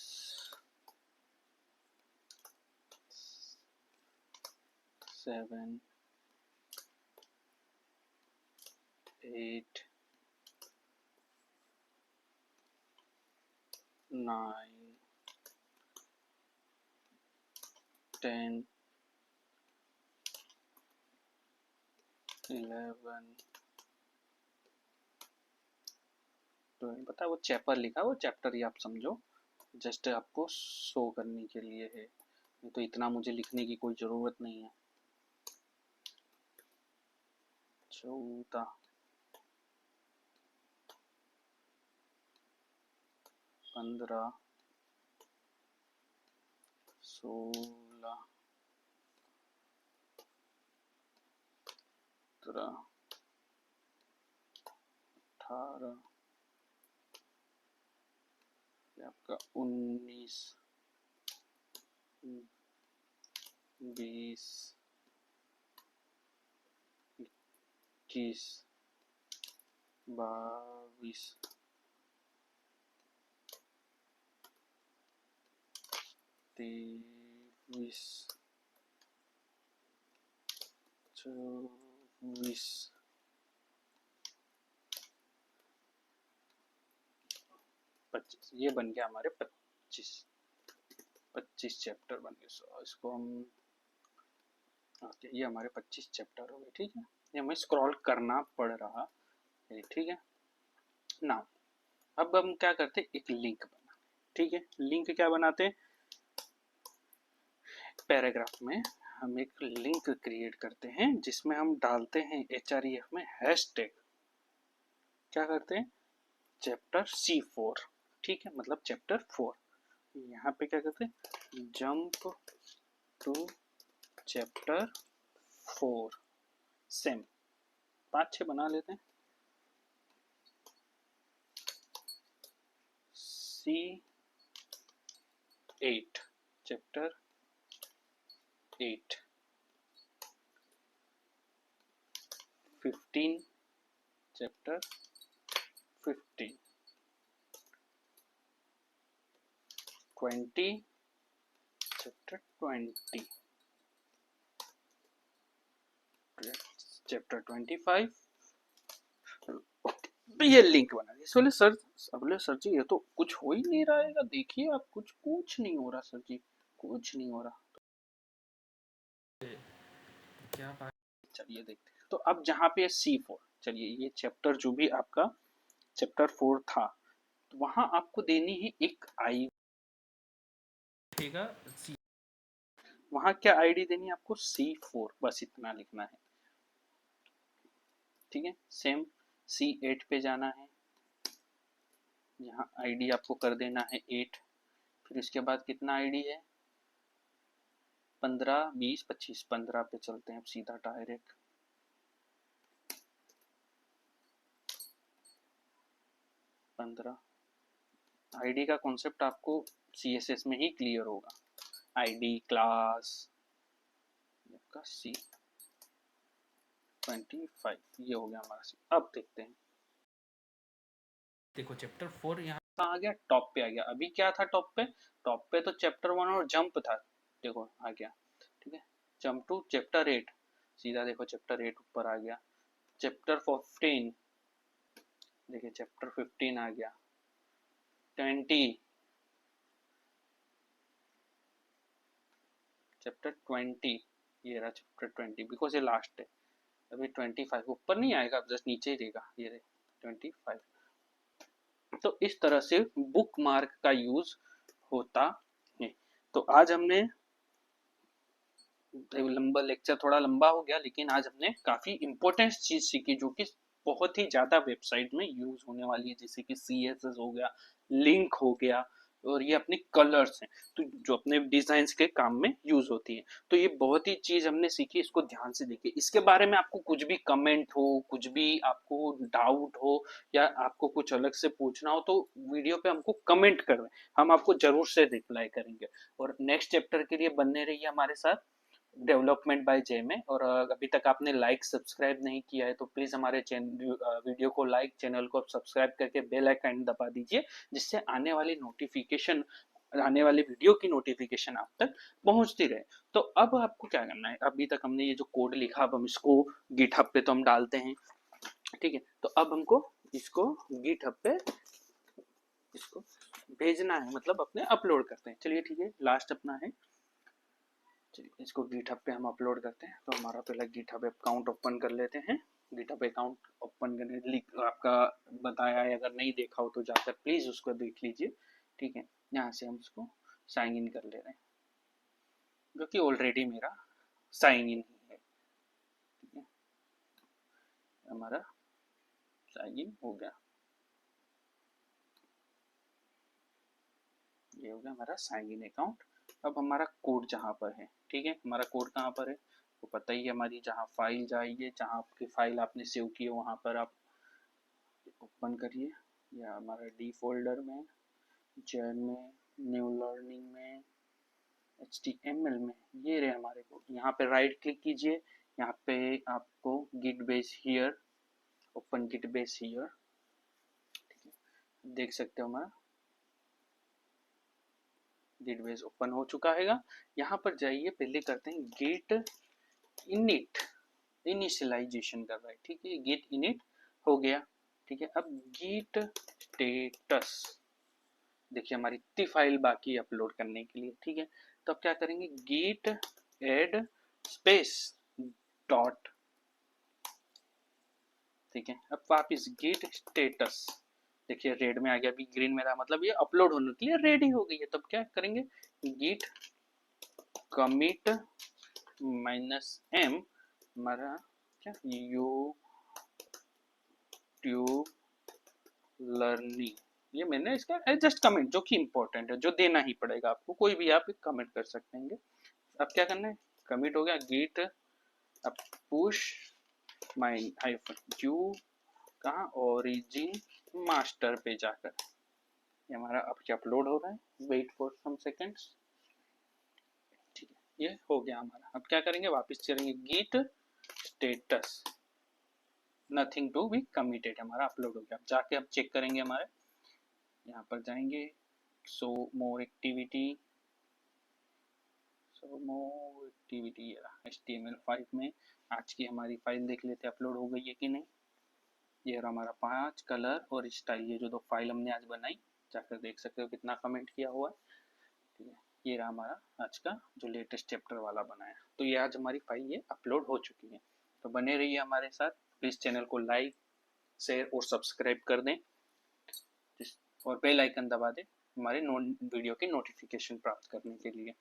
7 8 9 10 11 12। पता है वो चैप्टर लिखा, वो चैप्टर ही आप समझो, जस्ट आपको शो करने के लिए है, नहीं तो इतना मुझे लिखने की कोई ज़रूरत नहीं है। 14 15 16 17 18 आपका 19 20 21 22 23 24 25। ये बन गया हमारे 25 चैप्टर बन गए। सो इसको हम ओके, ये हमारे 25 चैप्टर हो गए। ठीक है, ये हमें स्क्रॉल करना पड़ रहा है। ठीक है, नाउ अब हम क्या करते हैं, एक लिंक बना। ठीक है, लिंक क्या बनाते हैं, पैराग्राफ में हम एक लिंक क्रिएट करते हैं जिसमें हम डालते हैं href में हैशटैग, क्या करते हैं, चैप्टर C4। ठीक है, मतलब चैप्टर 4। यहाँ पे क्या करते हैं, जंप टू चैप्टर 4। सेम 5-6 बना लेते हैं। C8 chapter 8। 15 chapter 15। 20 chapter 20। Chapter 25। तो ये लिंक बना दिया। बोले सर, बोले सर जी ये तो कुछ हो ही नहीं रहा है, देखिए आप, कुछ नहीं हो रहा सर जी, कुछ नहीं हो रहा। क्या बात, चलिए देखते हैं। तो अब जहाँ पे C4, चलिए ये चैप्टर जो भी आपका चैप्टर 4 था, तो वहां आपको देनी है एक आई, वहां क्या आईडी देनी है आपको, C4, बस इतना लिखना है। ठीक है, सेम C8 पे जाना है, यहाँ आईडी आपको कर देना है 8। फिर उसके बाद कितना आईडी है, 15 20 25। 15 पे चलते हैं अब सीधा डायरेक्ट। 15 आईडी का कॉन्सेप्ट आपको CSS में ही क्लियर होगा। आईडी, क्लास, आपका C25 ये हो गया हमारा C। अब देखते हैं, देखो चैप्टर 4 यहाँ आ गया, टॉप पे आ गया। अभी क्या था टॉप पे? टॉप पे तो चैप्टर 1 और जंप था, देखो आ गया, ठीक है। जंप टू चैप्टर 8, सीधा देखो चैप्टर 8 ऊपर आ गया। चैप्टर 14, देखिए चैप्टर 15 आ गया। 20, चैप्टर 20, ये रहा चैप्टर 20, बिकॉज ये लास्ट है। अभी 25 ऊपर नहीं आएगा, जस्ट नीचे ही रहेगा, ये रहे 25। तो इस तरह से बुक मार्क का यूज होता है। तो आज हमने लंबा लेक्चर, थोड़ा लंबा हो गया, लेकिन आज हमने काफी इंपॉर्टेंट चीज सीखी जो कि बहुत ही ज्यादा वेबसाइट में यूज होने वाली है, जैसे कि CSS हो गया, लिंक हो गया, और ये अपने कलर्स हैं तो जो अपने डिजाइन के काम में यूज होती है। तो ये बहुत ही चीज हमने सीखी, इसको ध्यान से देखिए। इसके बारे में आपको कुछ भी कमेंट हो, कुछ भी आपको डाउट हो, या आपको कुछ अलग से पूछना हो, तो वीडियो पे हमको कमेंट करें, हम आपको जरूर से रिप्लाई करेंगे। और नेक्स्ट चैप्टर के लिए बने रहिए हमारे साथ, डेवलपमेंट बाय जे में। और अभी तक आपने लाइक सब्सक्राइब नहीं किया है तो प्लीज हमारे वीडियो को लाइक, चैनल को सब्सक्राइब करके बेल आइकन दबा दीजिए, जिससे आने वाली नोटिफिकेशन, आने वाली वीडियो की नोटिफिकेशन आप तक पहुंचती रहे। तो अब आपको क्या करना है, अभी तक हमने ये जो कोड लिखा, अब हम इसको गिटहब पे तो हम डालते हैं, ठीक है। तो अब हमको इसको गिटहब पे इसको भेजना है, मतलब अपने अपलोड करते हैं। चलिए ठीक है, लास्ट अपना है, चलिए इसको गिटहब पे हम अपलोड करते हैं। तो हमारा पहले गिटहब अकाउंट ओपन कर लेते हैं। गिटहब अकाउंट ओपन करने आपका बताया है, अगर नहीं देखा हो तो जाकर प्लीज उसको देख लीजिए, ठीक है। यहाँ से हम उसको साइन इन कर ले रहे हैं, जो कि ऑलरेडी मेरा साइन इन ही है, ठीक है। हमारा साइन इन हो गया, ये हो गया हमारा साइन इन अकाउंट। अब हमारा कोड जहाँ पर है, ठीक है, हमारा कोड कहाँ पर है तो पता ही है, हमारी जहाँ फाइल जाइए, जहाँ आपकी फाइल आपने सेव की है वहाँ पर आप ओपन करिए, या हमारा डी फोल्डर में, जेन में, न्यू लर्निंग में, HTML में, ये रहे हमारे कोड। यहाँ पे राइट क्लिक कीजिए, यहाँ पे आपको Git Bash here, open Git Bash here, देख सकते हो हमारा गिट बेस ओपन हो चुका है। यहाँ पर जाइए, पहले करते हैं गिट इनिट, इनिशियलाइजेशन कर रहा है, ठीक है, गिट इनिट हो गया, ठीक है। अब गिट स्टेटस, देखिए हमारी इतनी फाइल बाकी अपलोड करने के लिए, ठीक है। तो अब क्या करेंगे, गिट एड स्पेस डॉट, ठीक है। अब वापिस गिट स्टेटस, देखिए रेड में आ गया, अभी ग्रीन में था, मतलब ये अपलोड होने के लिए रेडी हो गई है। तब क्या करेंगे, गिट कमिट -m, हमारा क्या, यूट्यूब लर्निंग, ये मैंने इसका जस्ट कमेंट जो कि इंपॉर्टेंट है, जो देना ही पड़ेगा आपको, कोई भी आप कमेंट कर सकते हैं। अब क्या करना है, कमिट हो गया, गिट अब पुश माइन हाइफन यू कहाँ, ओरिजिन मास्टर पे जाकर, ये हमारा अब क्या अपलोड हो रहा है, वेट फॉर सम सेकेंड्स, ठीक है, ये हो गया हमारा। अब क्या करेंगे, वापस चलेंगे Git status, nothing to be committed, हमारा अपलोड हो गया। अब जाके अब चेक करेंगे, हमारे यहाँ पर जाएंगे, सो मोर एक्टिविटी, सो मोर एक्टिविटी, HTML5 में आज की हमारी फाइल देख लेते, अपलोड हो गई है कि नहीं। ये रहा हमारा 5 कलर और स्टाइल, ये जो दो फाइल हमने आज बनाई, जाकर देख सकते हो कितना कमेंट किया हुआ है, ठीक है। ये रहा हमारा आज का जो लेटेस्ट चैप्टर वाला बनाया, तो ये आज हमारी फाइल ये अपलोड हो चुकी है। तो बने रहिए हमारे साथ, प्लीज़ चैनल को लाइक, शेयर और सब्सक्राइब कर दें, और बेल आइकन दबा दें हमारे वीडियो की नोटिफिकेशन प्राप्त करने के लिए।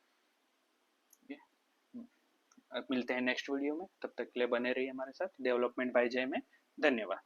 अब मिलते हैं नेक्स्ट वीडियो में, तब तक के लिए बने रहिए हमारे साथ डेवलपमेंट बाय जय में। धन्यवाद।